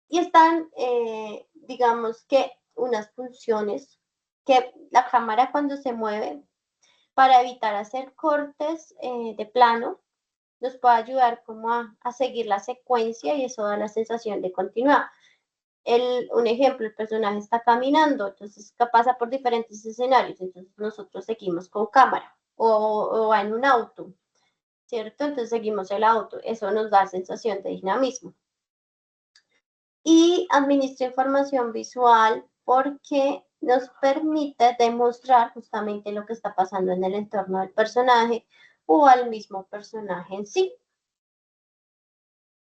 Y están, digamos que, unas funciones que la cámara cuando se mueve, para evitar hacer cortes de plano, nos puede ayudar como a seguir la secuencia y eso da la sensación de continuar. Un ejemplo, el personaje está caminando, entonces pasa por diferentes escenarios, entonces nosotros seguimos con cámara o va en un auto, ¿cierto? Entonces seguimos el auto, eso nos da sensación de dinamismo. Y administra información visual porque nos permite demostrar justamente lo que está pasando en el entorno del personaje o al mismo personaje en sí.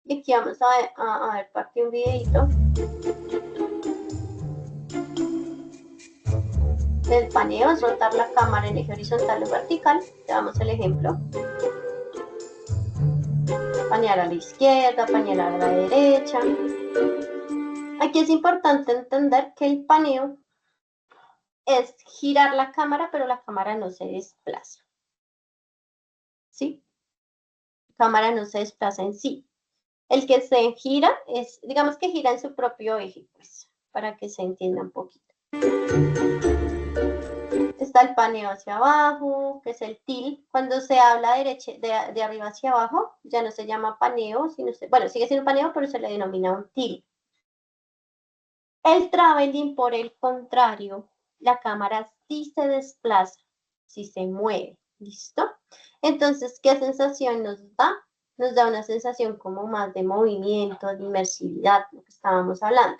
Y aquí vamos a ver parte de un videito del paneo, es rotar la cámara en eje horizontal o vertical. Le damos el ejemplo. Panear a la izquierda, panear a la derecha. Aquí es importante entender que el paneo es girar la cámara, pero la cámara no se desplaza. ¿Sí? La cámara no se desplaza en sí. El que se gira es, digamos que gira en su propio eje, pues, para que se entienda un poquito. Está el paneo hacia abajo, que es el tilt. Cuando se habla de arriba hacia abajo, ya no se llama paneo, sino bueno, sigue siendo paneo, pero se le denomina un tilt. El traveling, por el contrario, la cámara sí se desplaza, sí se mueve, ¿listo? Entonces, ¿qué sensación nos da? Nos da una sensación como más de movimiento, de inmersividad, lo que estábamos hablando.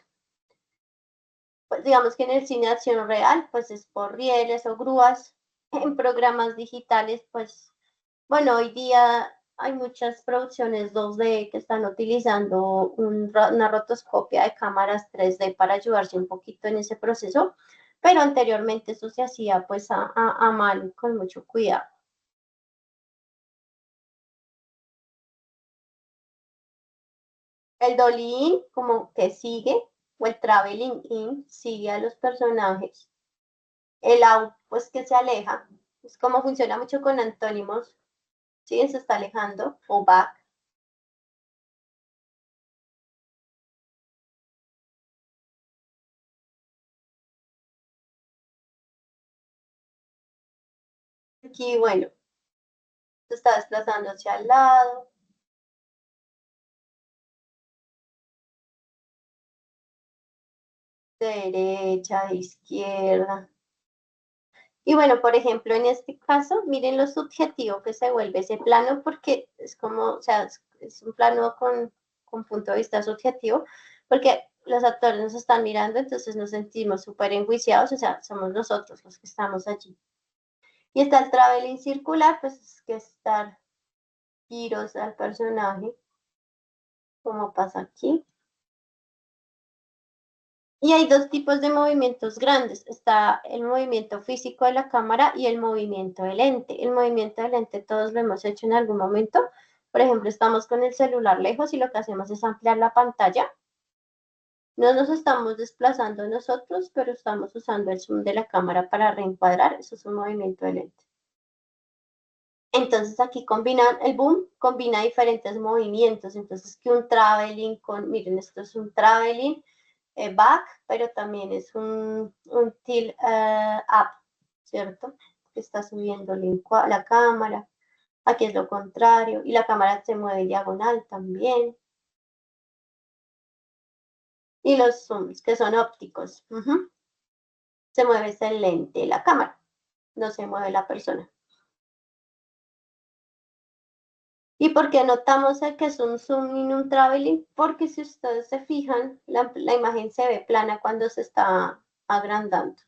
Pues digamos que en el cine de acción real, pues es por rieles o grúas. En programas digitales, pues, bueno, hoy día hay muchas producciones 2D que están utilizando una rotoscopia de cámaras 3D para ayudarse un poquito en ese proceso, pero anteriormente eso se hacía pues a mano con mucho cuidado. El dolly como que sigue, o el traveling in, sigue a los personajes. El out, pues que se aleja, es como funciona mucho con antónimos, ¿sí? Se está alejando, o back. Aquí, bueno, se está desplazando hacia el lado. De derecha, de izquierda. Y bueno, por ejemplo, en este caso, miren lo subjetivo que se vuelve ese plano porque es como, o sea, es un plano con punto de vista subjetivo, porque los actores nos están mirando, entonces nos sentimos súper enjuiciados, o sea, somos nosotros los que estamos allí. Y está el traveling circular, pues es que es dar giros al personaje, como pasa aquí. Y hay dos tipos de movimientos grandes. Está el movimiento físico de la cámara y el movimiento del lente. El movimiento del lente todos lo hemos hecho en algún momento. Por ejemplo, estamos con el celular lejos y lo que hacemos es ampliar la pantalla. No nos estamos desplazando nosotros, pero estamos usando el zoom de la cámara para reencuadrar. Eso es un movimiento de lente. Entonces aquí combinan, el boom combina diferentes movimientos. Entonces que un traveling miren, esto es un traveling back, pero también es un tilt up, ¿cierto? Que está subiendo la cámara. Aquí es lo contrario. Y la cámara se mueve diagonal también. Y los zooms, que son ópticos. Se mueve el lente de la cámara. No se mueve la persona. ¿Y por qué notamos que es un zoom y un traveling? Porque si ustedes se fijan, la imagen se ve plana cuando se está agrandando.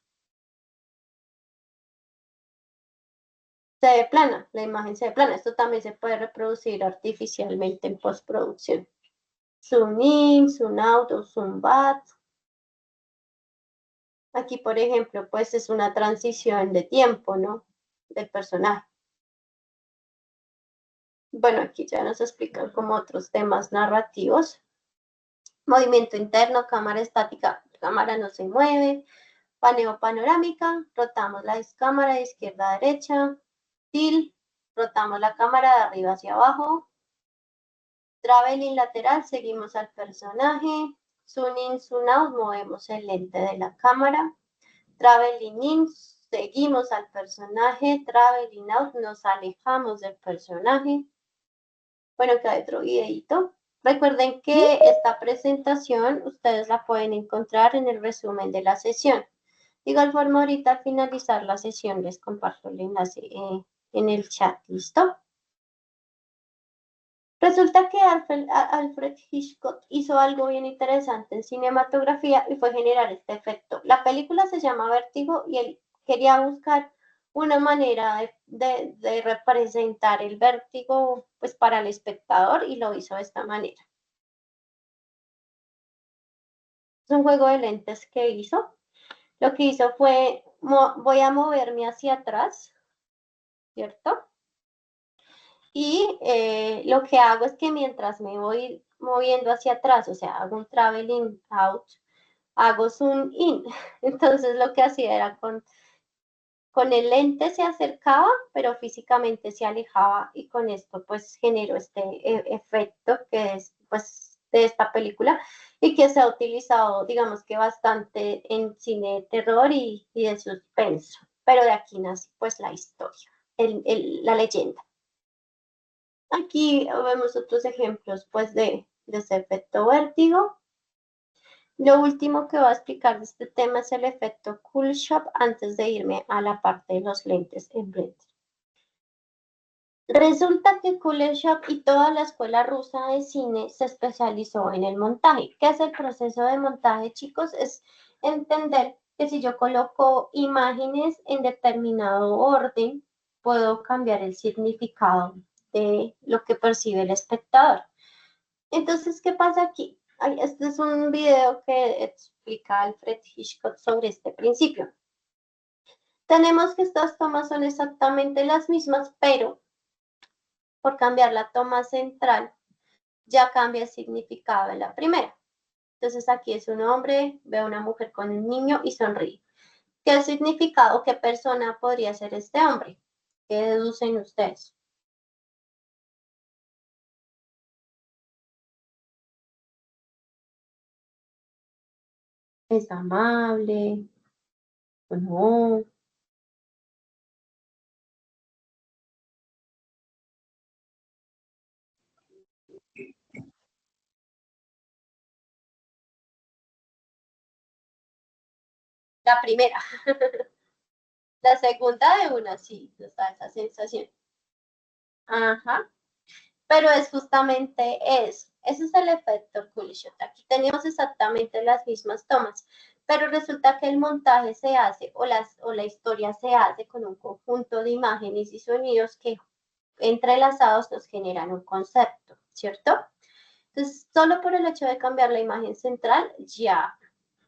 Se ve plana, la imagen se ve plana. Esto también se puede reproducir artificialmente en postproducción. Zoom in, zoom out o zoom back. Aquí, por ejemplo, pues es una transición de tiempo, ¿no? Del personaje. Bueno, aquí ya nos explican como otros temas narrativos. Movimiento interno, cámara estática, cámara no se mueve. Paneo panorámica, rotamos la cámara de izquierda a derecha. Tilt, rotamos la cámara de arriba hacia abajo. Traveling lateral, seguimos al personaje. Zoom in, zoom out, movemos el lente de la cámara. Traveling in, seguimos al personaje. Traveling out, nos alejamos del personaje. Bueno, acá hay otro videito. Recuerden que esta presentación ustedes la pueden encontrar en el resumen de la sesión. De igual forma, ahorita al finalizar la sesión les comparto el enlace en el chat. ¿Listo? Resulta que Alfred Hitchcock hizo algo bien interesante en cinematografía y fue generar este efecto. La película se llama Vértigo y él quería buscar una manera de representar el vértigo pues, para el espectador y lo hizo de esta manera. Es un juego de lentes que hizo. Lo que hizo fue, voy a moverme hacia atrás, ¿cierto? Y lo que hago es que mientras me voy moviendo hacia atrás, o sea, hago un traveling out, hago zoom in. Entonces lo que hacía era con el lente se acercaba, pero físicamente se alejaba y con esto pues generó este efecto que es pues de esta película y que se ha utilizado digamos que bastante en cine de terror y de suspenso. Pero de aquí nace pues la historia, la leyenda. Aquí vemos otros ejemplos pues de ese efecto vértigo. Lo último que voy a explicar de este tema es el efecto Kuleshov antes de irme a la parte de los lentes en blend. Resulta que Kuleshov y toda la escuela rusa de cine se especializó en el montaje. ¿Qué es el proceso de montaje, chicos? Es entender que si yo coloco imágenes en determinado orden, puedo cambiar el significado de lo que percibe el espectador. Entonces, ¿qué pasa aquí? Este es un video que explica Alfred Hitchcock sobre este principio. Tenemos que estas tomas son exactamente las mismas, pero por cambiar la toma central, ya cambia el significado de la primera. Entonces aquí es un hombre, ve a una mujer con un niño y sonríe. ¿Qué significado, qué persona podría ser este hombre? ¿Qué deducen ustedes? ¿Es amable o no? La primera. La segunda de una, sí, nos da esa sensación. Ajá. Pero es justamente eso. Ese es el efecto Coolshot. Aquí tenemos exactamente las mismas tomas, pero resulta que el montaje se hace o la historia se hace con un conjunto de imágenes y sonidos que entrelazados nos generan un concepto, ¿cierto? Entonces, solo por el hecho de cambiar la imagen central, ya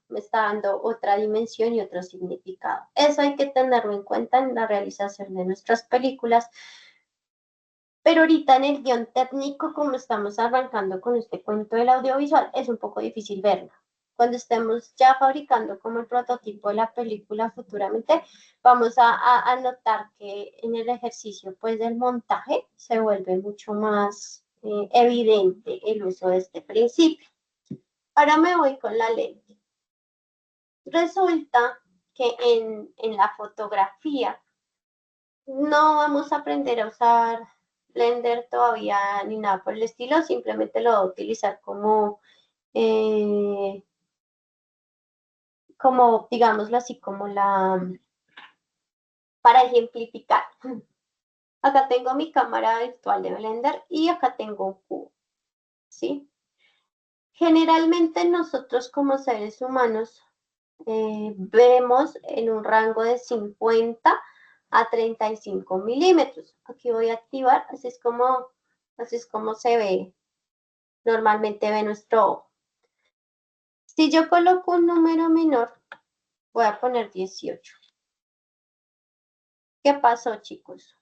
me está dando otra dimensión y otro significado. Eso hay que tenerlo en cuenta en la realización de nuestras películas. Pero ahorita en el guión técnico, como estamos arrancando con este cuento del audiovisual, es un poco difícil verlo. Cuando estemos ya fabricando como el prototipo de la película futuramente, vamos a notar que en el ejercicio pues, del montaje se vuelve mucho más evidente el uso de este principio. Ahora me voy con la lente. Resulta que en la fotografía no vamos a aprender a usar Blender todavía ni nada por el estilo, simplemente lo voy a utilizar como digámoslo así, para ejemplificar. Acá tengo mi cámara virtual de Blender y acá tengo un cubo, ¿sí? Generalmente nosotros como seres humanos vemos en un rango de 50 a 35 milímetros. Aquí voy a activar, así es como se ve, normalmente ve nuestro ojo. Si yo coloco un número menor, voy a poner 18. ¿Qué pasó, chicos?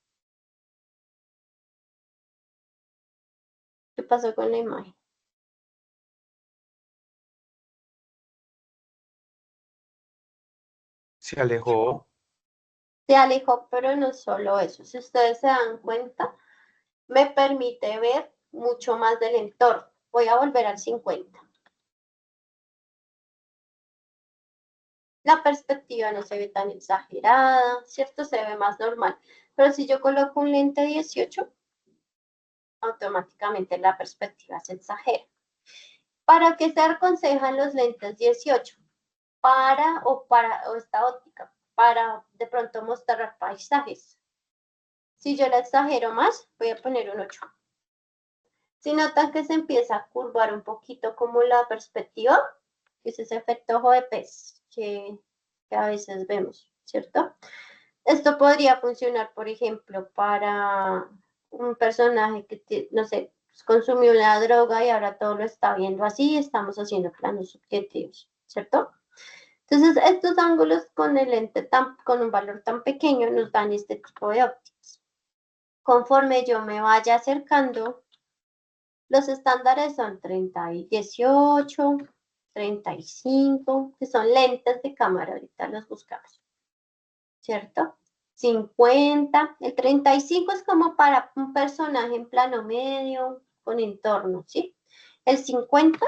¿Qué pasó con la imagen? Se alejó. Se alejó, pero no solo eso. Si ustedes se dan cuenta, me permite ver mucho más del entorno. Voy a volver al 50. La perspectiva no se ve tan exagerada, ¿cierto? Se ve más normal. Pero si yo coloco un lente 18, automáticamente la perspectiva se exagera. ¿Para qué se aconsejan los lentes 18? O esta óptica, para de pronto mostrar paisajes. Si yo la exagero más, voy a poner un 8. Si notan que se empieza a curvar un poquito como la perspectiva, es ese efecto ojo de pez que a veces vemos, ¿cierto? Esto podría funcionar, por ejemplo, para un personaje que, no sé, consumió la droga y ahora todo lo está viendo así, estamos haciendo planos subjetivos, ¿cierto? Entonces, estos ángulos con el lente con un valor tan pequeño nos dan este tipo de ópticas. Conforme yo me vaya acercando, los estándares son 30 y 18, 35, que son lentes de cámara, ahorita los buscamos, ¿cierto? 50, el 35 es como para un personaje en plano medio, con entorno, ¿sí? El 50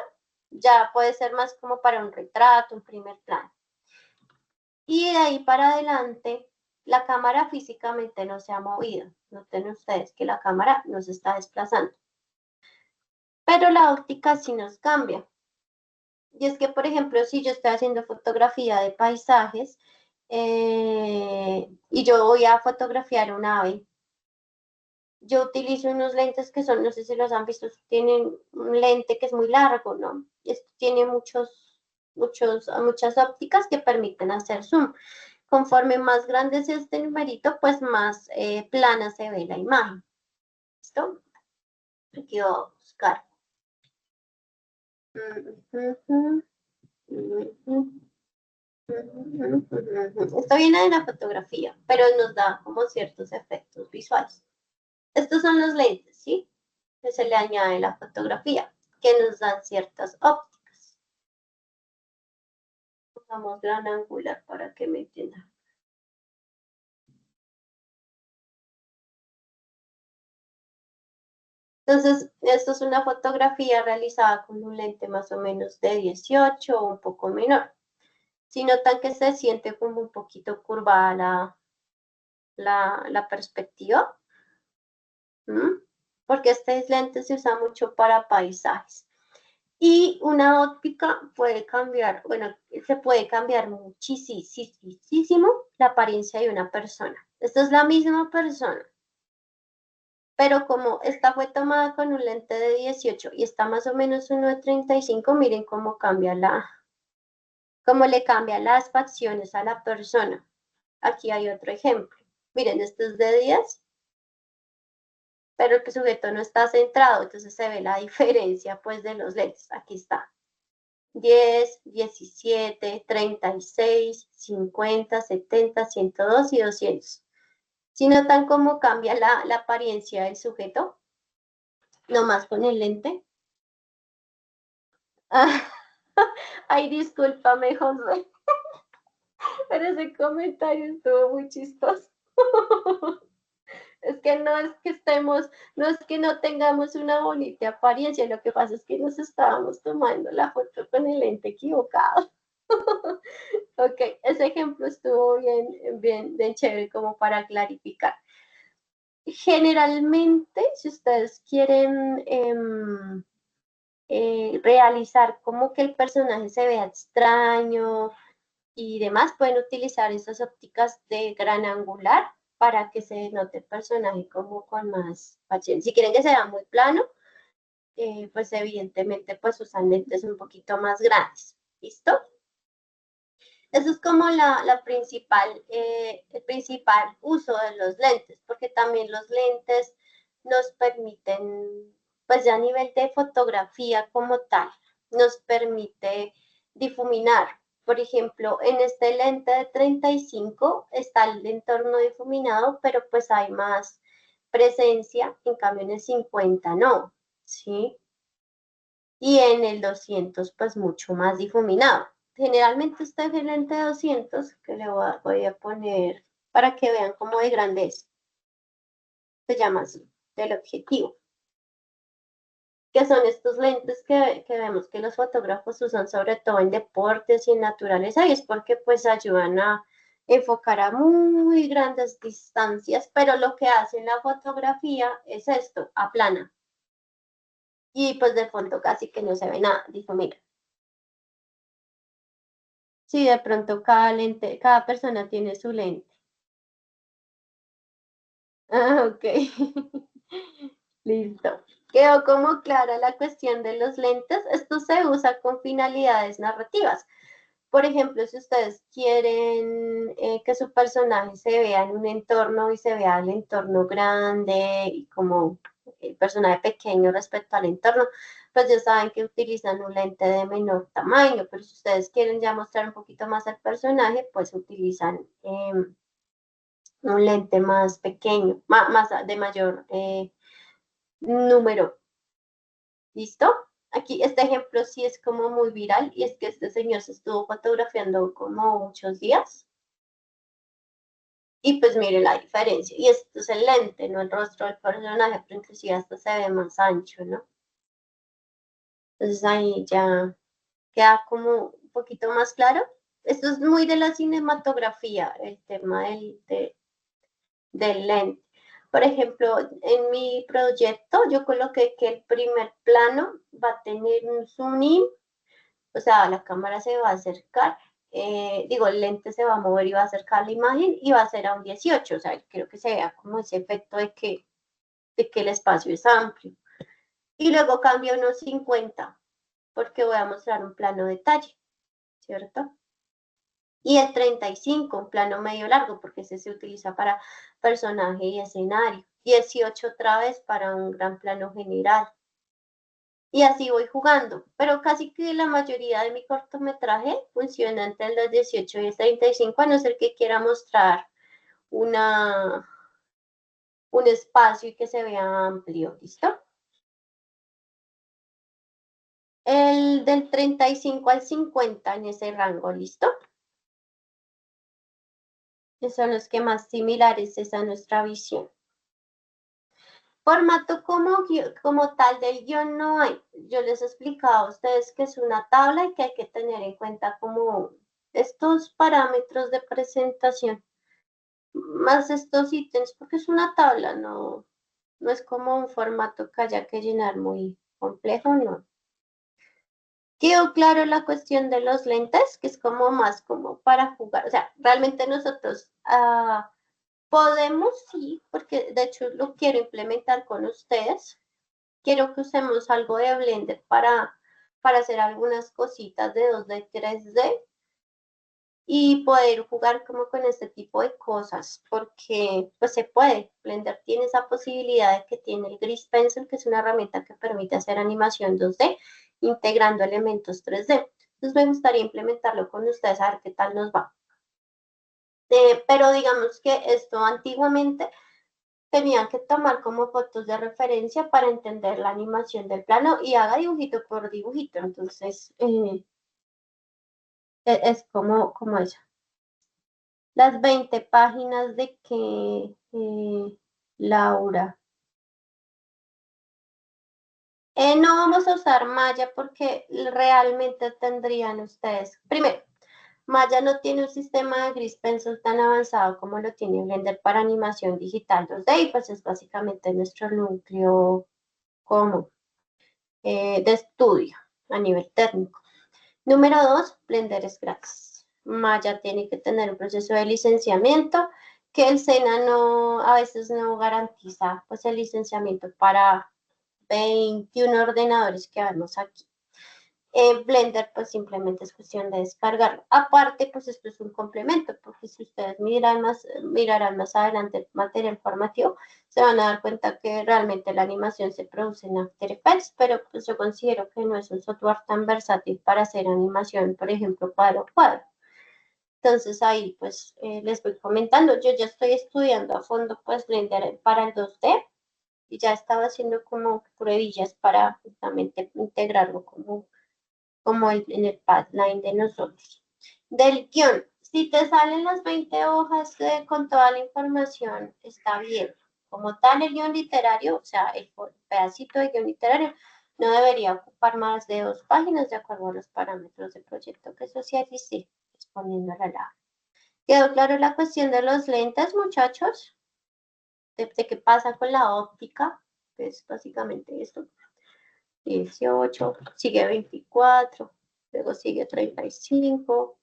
ya puede ser más como para un retrato, un primer plano. Y de ahí para adelante, la cámara físicamente no se ha movido. Noten ustedes que la cámara no se está desplazando. Pero la óptica sí nos cambia. Y es que, por ejemplo, si yo estoy haciendo fotografía de paisajes y yo voy a fotografiar un ave, yo utilizo unos lentes que son, no sé si los han visto, tienen un lente que es muy largo, ¿no? Esto tiene muchas ópticas que permiten hacer zoom. Conforme más grande es este numerito, pues más plana se ve la imagen. ¿Listo? Aquí voy a buscar. Esto viene de la fotografía, pero nos da como ciertos efectos visuales. Estos son los lentes, ¿sí? Que se le añade la fotografía, que nos dan ciertas ópticas. Usamos gran angular para que me entiendan. Entonces, esto es una fotografía realizada con un lente más o menos de 18 o un poco menor. Si notan que se siente como un poquito curvada la perspectiva, porque este lente se usa mucho para paisajes. Y una óptica puede cambiar, bueno, se puede cambiar muchísimo la apariencia de una persona. Esta es la misma persona, pero como esta fue tomada con un lente de 18 y está más o menos uno de 35, miren cómo cambia cómo le cambia las facciones a la persona. Aquí hay otro ejemplo. Miren, este es de 10, pero el sujeto no está centrado, entonces se ve la diferencia pues de los lentes. Aquí está. 10, 17, 36, 50, 70, 102 y 200. Si notan cómo cambia la apariencia del sujeto, nomás con el lente. Ay, discúlpame, José, pero ese comentario estuvo muy chistoso. Es que no es que estemos, no es que no tengamos una bonita apariencia, lo que pasa es que nos estábamos tomando la foto con el lente equivocado. Ok, ese ejemplo estuvo bien chévere como para clarificar. Generalmente, si ustedes quieren realizar como que el personaje se vea extraño y demás, pueden utilizar esas ópticas de gran angular para que se note el personaje como con más facilidad. Si quieren que sea muy plano, pues evidentemente pues usan lentes un poquito más grandes. ¿Listo? Eso es como el principal uso de los lentes, porque también los lentes nos permiten, pues ya a nivel de fotografía como tal, nos permite difuminar. Por ejemplo, en este lente de 35 está el entorno difuminado, pero pues hay más presencia, en cambio en el 50 no, ¿sí? Y en el 200 pues mucho más difuminado. Generalmente este lente de 200 que le voy a poner para que vean cómo de grandeza, se llama así, del objetivo, que son estos lentes que vemos que los fotógrafos usan sobre todo en deportes y en naturaleza, y es porque pues ayudan a enfocar a muy grandes distancias, pero lo que hace la fotografía es esto, aplana. Y pues de fondo casi que no se ve nada, dijo, mira. Sí, de pronto cada lente, cada persona tiene su lente. Ah, ok. Listo. Quedó como clara la cuestión de los lentes. Esto se usa con finalidades narrativas. Por ejemplo, si ustedes quieren que su personaje se vea en un entorno y se vea el entorno grande y como el personaje pequeño respecto al entorno, pues ya saben que utilizan un lente de menor tamaño, pero si ustedes quieren ya mostrar un poquito más al personaje, pues utilizan un lente más pequeño, más de mayor número. ¿Listo? Aquí este ejemplo sí es como muy viral y es que este señor se estuvo fotografiando como muchos días. Y pues miren la diferencia. Y esto es el lente, no el rostro del personaje, pero inclusive hasta se ve más ancho, ¿no? Entonces ahí ya queda como un poquito más claro. Esto es muy de la cinematografía, el tema del lente. Por ejemplo, en mi proyecto yo coloqué que el primer plano va a tener un zoom in, o sea, la cámara se va a acercar, digo, el lente se va a mover y va a acercar la imagen y va a ser a un 18, o sea, creo que se vea como ese efecto de que el espacio es amplio. Y luego cambia a unos 50, porque voy a mostrar un plano detalle, ¿cierto? Y el 35, un plano medio largo, porque ese se utiliza para personaje y escenario. 18 otra vez para un gran plano general. Y así voy jugando, pero casi que la mayoría de mi cortometraje funciona entre los 18 y el 35, a no ser que quiera mostrar un espacio y que se vea amplio, ¿listo? El del 35 al 50 en ese rango, ¿listo? Esos son los que más similares es a nuestra visión. Formato como tal del guión no hay. Yo les he explicado a ustedes que es una tabla y que hay que tener en cuenta como estos parámetros de presentación, más estos ítems, porque es una tabla, no es como un formato que haya que llenar muy complejo, no. Quedó claro la cuestión de los lentes, que es como más como para jugar. O sea, realmente nosotros podemos, sí, porque de hecho lo quiero implementar con ustedes. Quiero que usemos algo de Blender para hacer algunas cositas de 2D, 3D y poder jugar como con este tipo de cosas, porque pues se puede. Blender tiene esa posibilidad de que tiene el Grease Pencil, que es una herramienta que permite hacer animación 2D integrando elementos 3D. Entonces me gustaría implementarlo con ustedes a ver qué tal nos va. Pero digamos que esto antiguamente tenían que tomar como fotos de referencia para entender la animación del plano y haga dibujito por dibujito. Entonces es como eso. Las 20 páginas de que Laura. No vamos a usar Maya porque realmente tendrían ustedes. Primero, Maya no tiene un sistema de Grease Pencil tan avanzado como lo tiene Blender para animación digital 2D y pues es básicamente nuestro núcleo común de estudio a nivel técnico. Número 2, Blender es gratis. Maya tiene que tener un proceso de licenciamiento que el SENA a veces no garantiza pues el licenciamiento para 21 ordenadores que vemos aquí. Blender pues simplemente es cuestión de descargarlo. Aparte pues esto es un complemento porque si ustedes mirarán más adelante el material formativo se van a dar cuenta que realmente la animación se produce en After Effects, pero pues yo considero que no es un software tan versátil para hacer animación, por ejemplo, cuadro a cuadro. Entonces ahí pues les voy comentando, yo ya estoy estudiando a fondo pues Blender para el 2D y ya estaba haciendo como pruebillas para justamente integrarlo como en el pipeline de nosotros. Del guión, si te salen las 20 hojas con toda la información, está bien. Como tal, el guión literario, o sea, el pedacito de guión literario, no debería ocupar más de 2 páginas de acuerdo a los parámetros del proyecto que socialicé, exponiéndola al lado. ¿Quedó claro la cuestión de los lentes, muchachos? ¿De qué pasa con la óptica? Es básicamente esto. 18, sigue 24, luego sigue 35,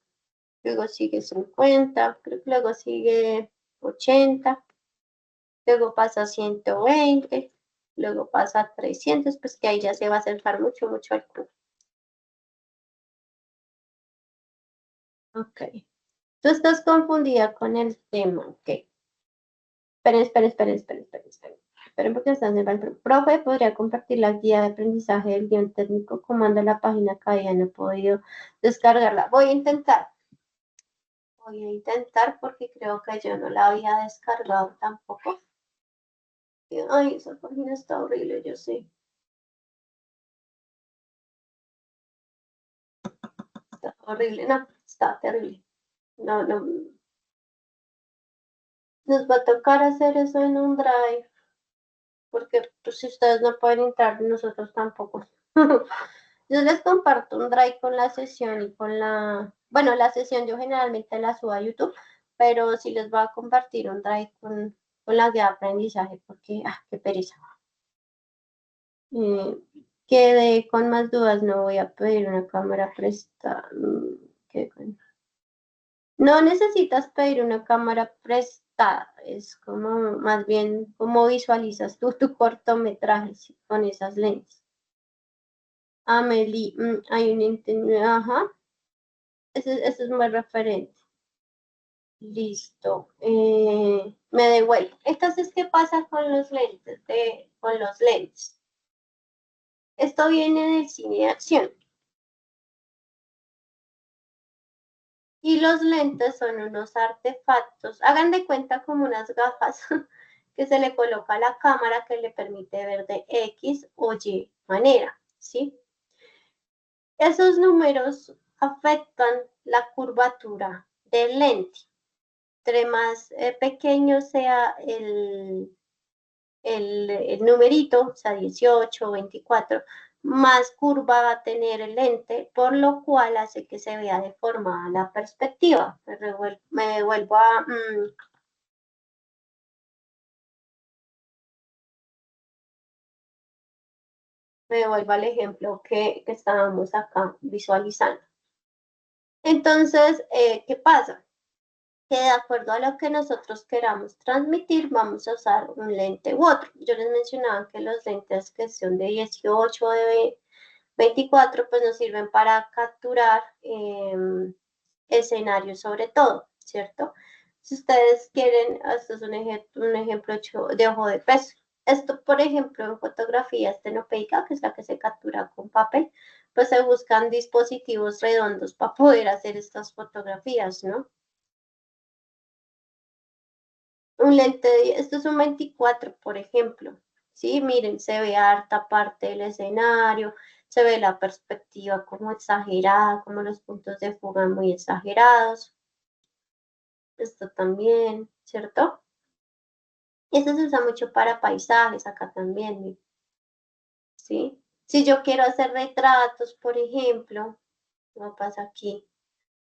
luego sigue 50, luego sigue 80, luego pasa a 120, luego pasa a 300, pues que ahí ya se va a acercar mucho, mucho al cubo. Ok. Tú estás confundida con el tema, ok. Esperen porque están en el profe, podría compartir la guía de aprendizaje del guión técnico, comando la página que ya no he podido descargarla. Voy a intentar porque creo que yo no la había descargado tampoco. Ay, esa página está horrible, yo sé. Está horrible, no, está terrible. No, nos va a tocar hacer eso en un drive, porque pues, si ustedes no pueden entrar, nosotros tampoco. Yo les comparto un drive con la sesión y con bueno, la sesión yo generalmente la subo a YouTube, pero sí les voy a compartir un drive con la guía de aprendizaje, porque, qué pereza. Quedé con más dudas, no voy a pedir una cámara prestada. No necesitas pedir una cámara prestada, es como más bien cómo visualizas tú tu cortometraje con esas lentes. Amelie, hay un ajá, ese es muy referente. Listo, me devuelvo. Entonces, ¿qué pasa con los lentes? Con los lentes. Esto viene del cine de acción. Y los lentes son unos artefactos, hagan de cuenta como unas gafas que se le coloca a la cámara que le permite ver de X o Y manera, ¿sí? Esos números afectan la curvatura del lente. Entre más pequeño sea el numerito, o sea, 18 o 24, más curva va a tener el lente, por lo cual hace que se vea deformada la perspectiva. Me vuelvo a... Me devuelvo al ejemplo que estábamos acá visualizando. Entonces, ¿qué pasa? Que de acuerdo a lo que nosotros queramos transmitir, vamos a usar un lente u otro. Yo les mencionaba que los lentes que son de 18 o de 24, pues nos sirven para capturar escenarios sobre todo, ¿cierto? Si ustedes quieren, esto es un ejemplo de ojo de peso. Esto, por ejemplo, en fotografía estenopeica, que es la que se captura con papel, pues se buscan dispositivos redondos para poder hacer estas fotografías, ¿no? Un lente, esto es un 24, por ejemplo, ¿sí? Miren, se ve harta parte del escenario, se ve la perspectiva como exagerada, como los puntos de fuga muy exagerados. Esto también, ¿cierto? Esto se usa mucho para paisajes, acá también, ¿sí? Si yo quiero hacer retratos, por ejemplo, ¿qué pasa aquí?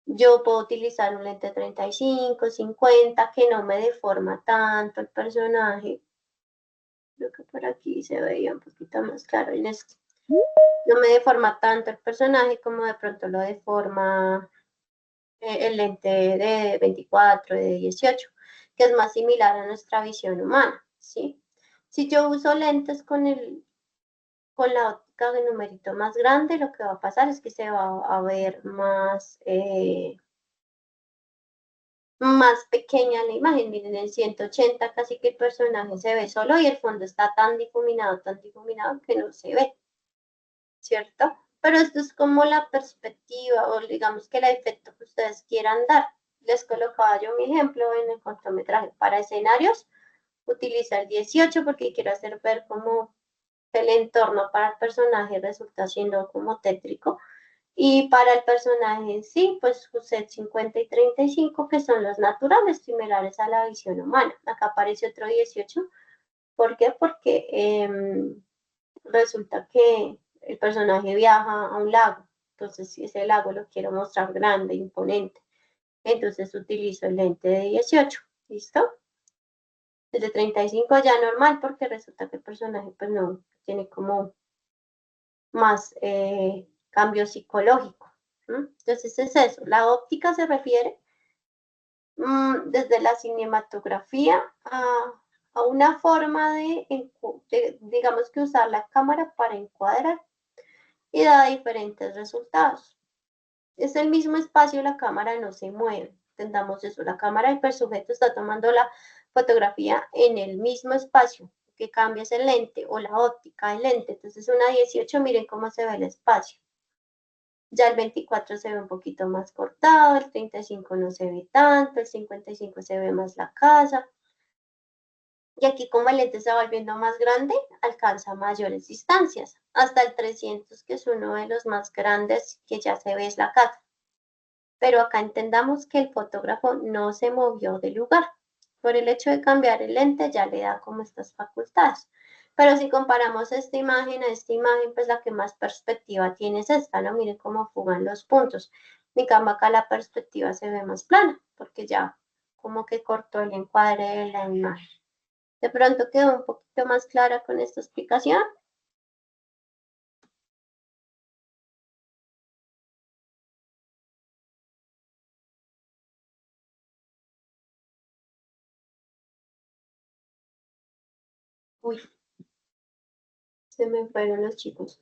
Yo puedo utilizar un lente 35, 50, que no me deforma tanto el personaje. Creo que por aquí se veía un poquito más claro en esto. No me deforma tanto el personaje como de pronto lo deforma el lente de 24, de 18, que es más similar a nuestra visión humana, ¿sí? Si yo uso lentes con la óptica de numerito más grande, lo que va a pasar es que se va a ver más pequeña la imagen. Miren, en 180 casi que el personaje se ve solo y el fondo está tan difuminado que no se ve, ¿cierto? Pero esto es como la perspectiva o digamos que el efecto que ustedes quieran dar. Les colocaba yo mi ejemplo en el cortometraje. Para escenarios, utiliza el 18 porque quiero hacer ver cómo el entorno para el personaje resulta siendo como tétrico. Y para el personaje en sí, pues usé 50 y 35, que son los naturales, similares a la visión humana. Acá aparece otro 18. ¿Por qué? Porque resulta que el personaje viaja a un lago. Entonces, si ese lago lo quiero mostrar grande, imponente, entonces utilizo el lente de 18. ¿Listo? El de 35 ya normal, porque resulta que el personaje pues no tiene como más cambio psicológico. Entonces es eso. La óptica se refiere desde la cinematografía a una forma digamos que usar la cámara para encuadrar y da diferentes resultados. Es el mismo espacio, la cámara no se mueve. Entendamos eso, la cámara del sujeto está tomando la fotografía en el mismo espacio. Que cambia es el lente o la óptica del lente. Entonces una 18, miren cómo se ve el espacio. Ya el 24 se ve un poquito más cortado, el 35 no se ve tanto, el 55 se ve más la casa. Y aquí como el lente se va volviendo más grande, alcanza mayores distancias, hasta el 300, que es uno de los más grandes que ya se ve es la casa. Pero acá entendamos que el fotógrafo no se movió del lugar. Por el hecho de cambiar el lente ya le da como estas facultades. Pero si comparamos esta imagen a esta imagen, pues la que más perspectiva tiene es esta, ¿no? Miren cómo fugan los puntos. En cambio acá la perspectiva se ve más plana, porque ya como que cortó el encuadre de la imagen. De pronto quedó un poquito más clara con esta explicación. Uy, se me fueron los chicos.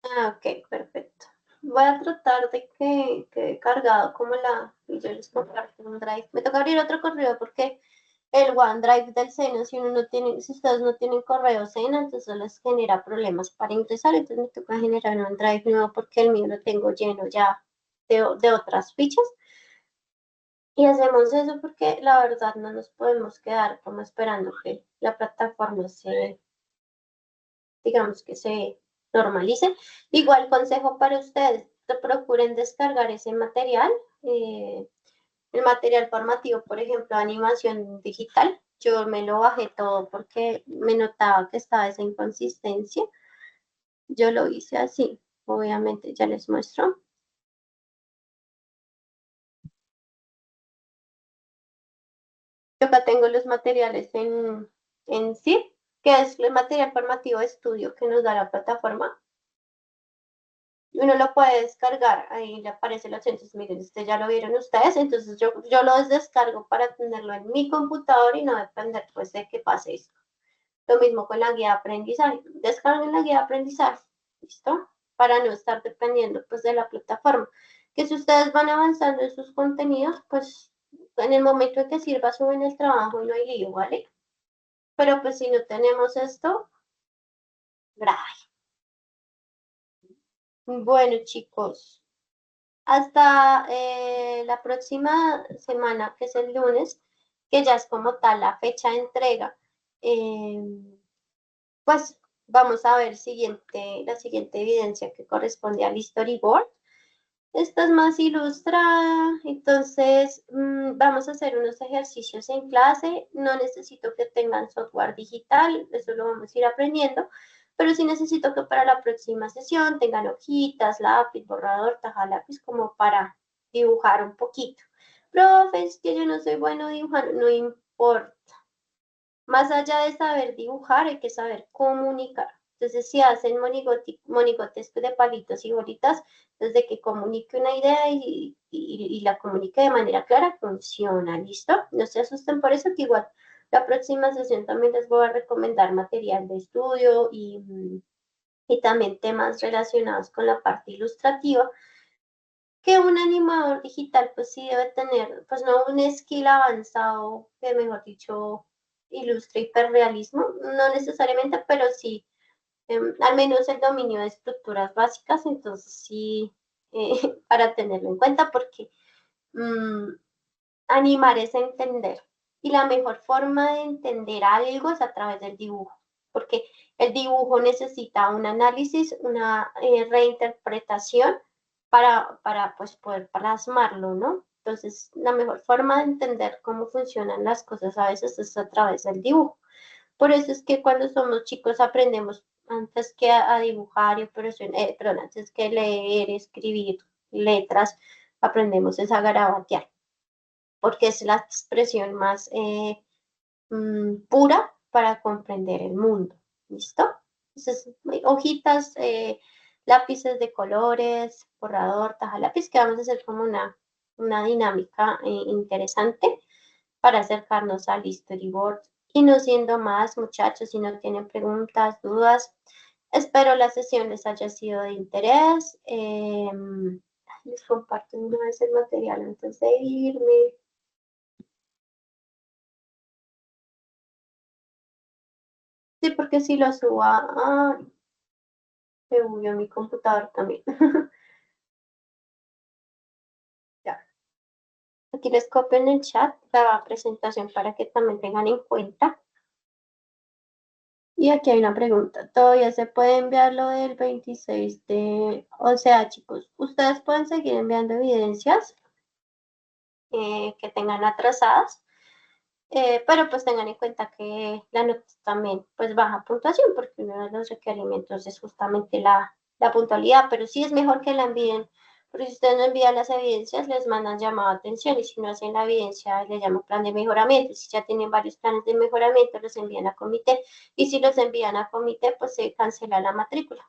Ah, ok, perfecto. Voy a tratar de que quede cargado como y yo les comparto un drive. Me toca abrir otro correo porque el OneDrive del Sena, si ustedes no tienen correo Sena, entonces les genera problemas para ingresar, entonces me toca generar un drive nuevo porque el mío lo tengo lleno ya de otras fichas. Y hacemos eso porque la verdad no nos podemos quedar como esperando que la plataforma digamos que se normalice. Igual consejo para ustedes, que procuren descargar ese material, el material formativo, por ejemplo, animación digital. Yo me lo bajé todo porque me notaba que estaba esa inconsistencia. Yo lo hice así, obviamente ya les muestro. Yo acá tengo los materiales en zip, que es el material formativo de estudio que nos da la plataforma. Uno lo puede descargar, ahí le aparece la opción, entonces miren, ya lo vieron ustedes, entonces yo lo descargo para tenerlo en mi computador y no depender pues de que pase esto. Lo mismo con la guía de aprendizaje, descarguen la guía de aprendizaje, ¿listo? Para no estar dependiendo pues de la plataforma. Que si ustedes van avanzando en sus contenidos, pues en el momento en que sirva suben el trabajo y no hay lío, ¿vale? Pero pues si no tenemos esto, grave. Bueno, chicos, hasta la próxima semana, que es el lunes, que ya es como tal la fecha de entrega, pues vamos a ver la siguiente evidencia que corresponde al storyboard. Esta es más ilustrada, entonces vamos a hacer unos ejercicios en clase. No necesito que tengan software digital, eso lo vamos a ir aprendiendo, pero sí necesito que para la próxima sesión tengan hojitas, lápiz, borrador, taja lápiz, como para dibujar un poquito. Profe, es que yo no soy bueno dibujando, no importa. Más allá de saber dibujar, hay que saber comunicar. Entonces, si hacen monigotes de palitos y bolitas, desde que comunique una idea y la comunique de manera clara, funciona, ¿listo? No se asusten por eso, que igual la próxima sesión también les voy a recomendar material de estudio y también temas relacionados con la parte ilustrativa, que un animador digital pues sí debe tener, pues no un skill avanzado, que mejor dicho ilustre hiperrealismo, no necesariamente, pero sí al menos el dominio de estructuras básicas, entonces sí, para tenerlo en cuenta, porque animar es entender, y la mejor forma de entender algo es a través del dibujo, porque el dibujo necesita un análisis, una reinterpretación para pues poder plasmarlo, ¿no? Entonces, la mejor forma de entender cómo funcionan las cosas a veces es a través del dibujo. Por eso es que cuando somos chicos aprendemos antes que a dibujar y perdón, antes que leer, escribir letras, aprendemos es a garabatear, porque es la expresión más pura para comprender el mundo. ¿Listo? Entonces, hojitas, lápices de colores, borrador, taja lápiz, que vamos a hacer como una dinámica interesante para acercarnos al storyboard. Y no siendo más, muchachos, si no tienen preguntas, dudas, espero la sesión les haya sido de interés. Les comparto una vez el material antes de irme. Sí, porque si lo subo se bugueó mi computador también. Ya. Aquí les copio en el chat la presentación para que también tengan en cuenta. Y aquí hay una pregunta. ¿Todavía se puede enviar lo del 26 de... O sea, chicos, ustedes pueden seguir enviando evidencias que tengan atrasadas, pero pues tengan en cuenta que la nota también pues baja puntuación, porque uno de los requerimientos es justamente la puntualidad, pero sí es mejor que la envíen, porque si ustedes no envían las evidencias, les mandan llamado de atención, y si no hacen la evidencia, les llaman plan de mejoramiento. Si ya tienen varios planes de mejoramiento, los envían a comité, y si los envían a comité, pues se cancela la matrícula.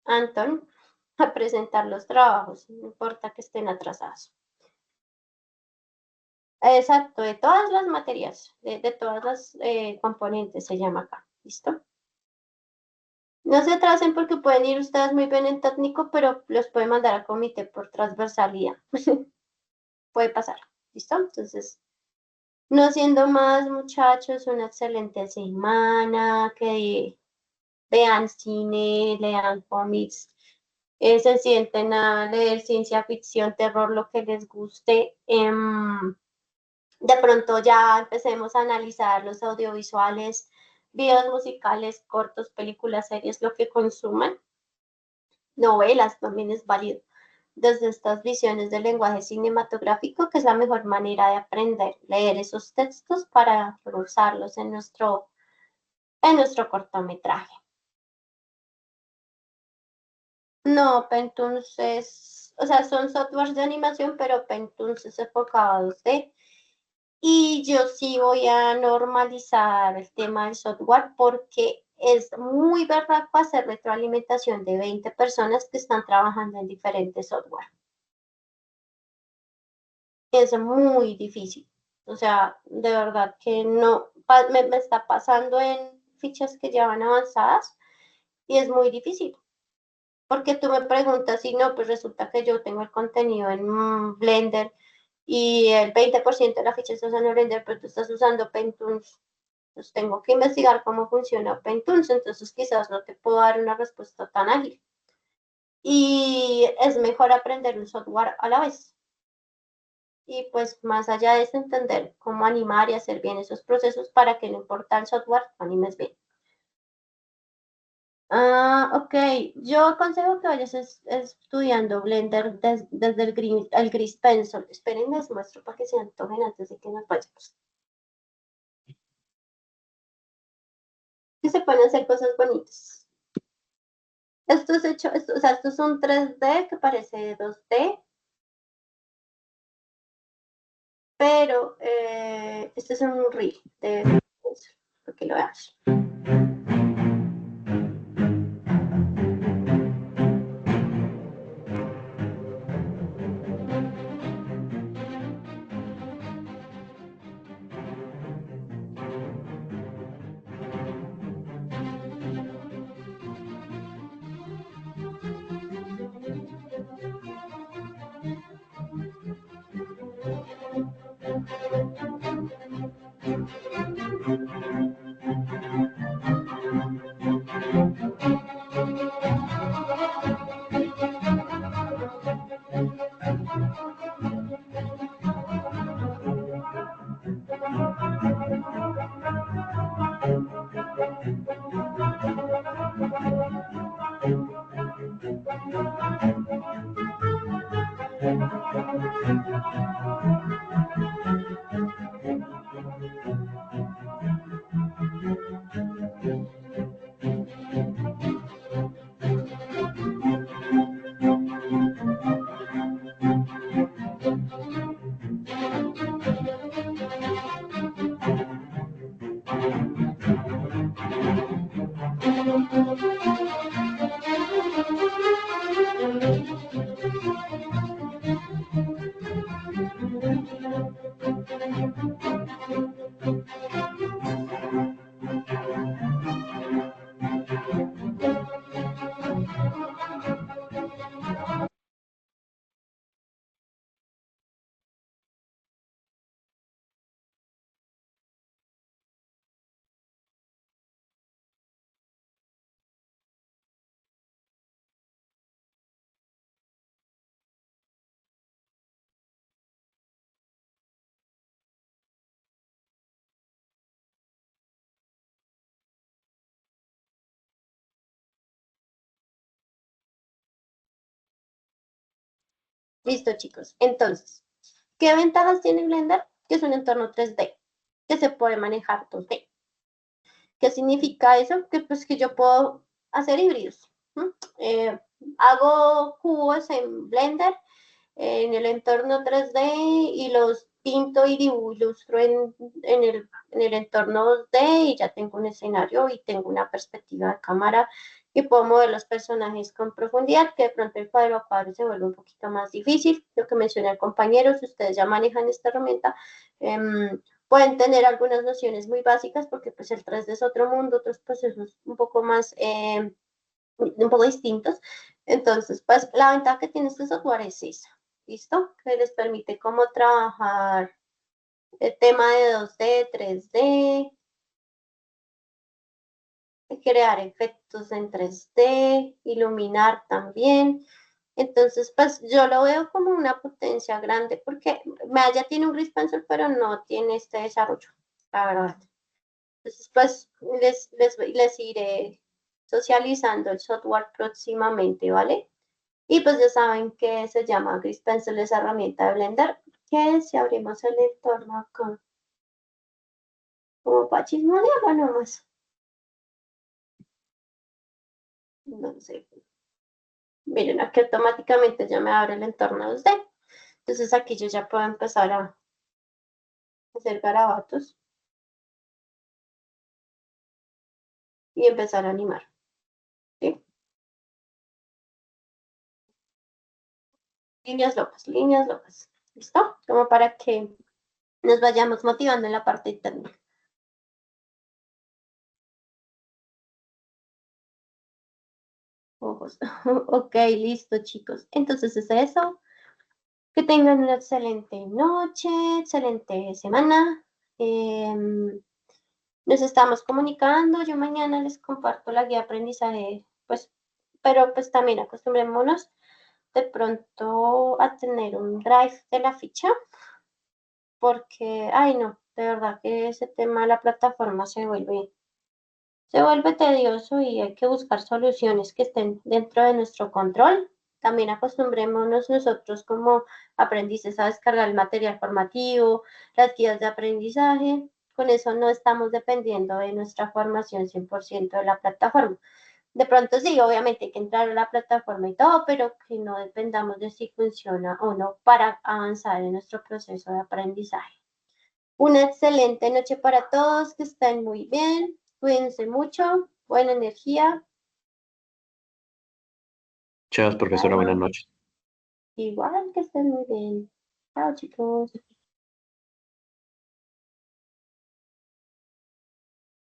Anton, a presentar los trabajos, no importa que estén atrasados. Exacto, de todas las materias, de todas las componentes se llama acá, ¿listo? No se atrasen porque pueden ir ustedes muy bien en técnico, pero los puede mandar a comité por transversalidad. Puede pasar, ¿listo? Entonces, no siendo más, muchachos, una excelente semana, que vean cine, lean cómics, se sienten a leer ciencia ficción, terror, lo que les guste. De pronto ya empecemos a analizar los audiovisuales, videos musicales, cortos, películas, series, lo que consuman. Novelas también es válido. Desde estas visiones del lenguaje cinematográfico, que es la mejor manera de aprender, leer esos textos para usarlos en nuestro cortometraje. No, Pentoons es, o sea, son softwares de animación, pero Pentoons es enfocado a 2D Y yo sí voy a normalizar el tema del software porque es muy berraco hacer retroalimentación de 20 personas que están trabajando en diferentes software. Es muy difícil. O sea, de verdad que no, me está pasando en fichas que ya van avanzadas y es muy difícil. Porque tú me preguntas si no, pues resulta que yo tengo el contenido en Blender y el 20% de la ficha está usando Blender, pero tú estás usando Pentoons. Pues tengo que investigar cómo funciona Pentoons, entonces quizás no te puedo dar una respuesta tan ágil. Y es mejor aprender un software a la vez. Y pues más allá de eso, entender cómo animar y hacer bien esos procesos para que no importa el software, animes bien. Ok, yo aconsejo que vayas estudiando Blender desde el gris pencil. Esperen, les muestro para que se antojen antes de que nos vayamos. Que se pueden hacer cosas bonitas. Esto es hecho, o sea, esto es un 3D que parece 2D, pero este es un reel de pencil, para que lo veas. Listo, chicos. Entonces, ¿qué ventajas tiene Blender? Que es un entorno 3D, que se puede manejar 2D. ¿Qué significa eso? Que pues que yo puedo hacer híbridos. Hago cubos en Blender, en el entorno 3D y los pinto y ilustro en el entorno 2D y ya tengo un escenario y tengo una perspectiva de cámara y puedo mover los personajes con profundidad, que de pronto el cuadro a cuadro se vuelve un poquito más difícil. Lo que mencioné al compañero, si ustedes ya manejan esta herramienta, pueden tener algunas nociones muy básicas porque pues el 3D es otro mundo, otros procesos un poco más, un poco distintos. Entonces, pues la ventaja que tiene este software es esa, ¿listo? Que les permite cómo trabajar el tema de 2D, 3D, crear efectos en 3D, iluminar también. Entonces, pues yo lo veo como una potencia grande porque Maya tiene un gris pencil, pero no tiene este desarrollo, la verdad. Entonces, pues les iré socializando el software próximamente, ¿vale? Y pues ya saben que se llama Gris Pencil, esa herramienta de Blender, que si abrimos el entorno acá, como para chismonearlo nomás. No sé. Miren, aquí automáticamente ya me abre el entorno 2D. Entonces aquí yo ya puedo empezar hacer garabatos y empezar a animar. ¿Sí? Líneas locas, líneas locas. ¿Listo? Como para que nos vayamos motivando en la parte técnica. Ojos. Ok, listo, chicos. Entonces es eso. Que tengan una excelente noche, excelente semana. Nos estamos comunicando. Yo mañana les comparto la guía de aprendizaje, pues, pero pues también acostumbrémonos de pronto a tener un drive de la ficha, porque, ay no, de verdad que ese tema de la plataforma se vuelve tedioso y hay que buscar soluciones que estén dentro de nuestro control. También acostumbrémonos nosotros como aprendices a descargar el material formativo, las guías de aprendizaje. Con eso no estamos dependiendo de nuestra formación 100% de la plataforma. De pronto sí, obviamente hay que entrar a la plataforma y todo, pero que no dependamos de si funciona o no para avanzar en nuestro proceso de aprendizaje. Una excelente noche para todos, que estén muy bien, cuídense mucho, buena energía. Chao, profesora, buenas Chao. noches. Igual que estén muy bien. Chao, chicos.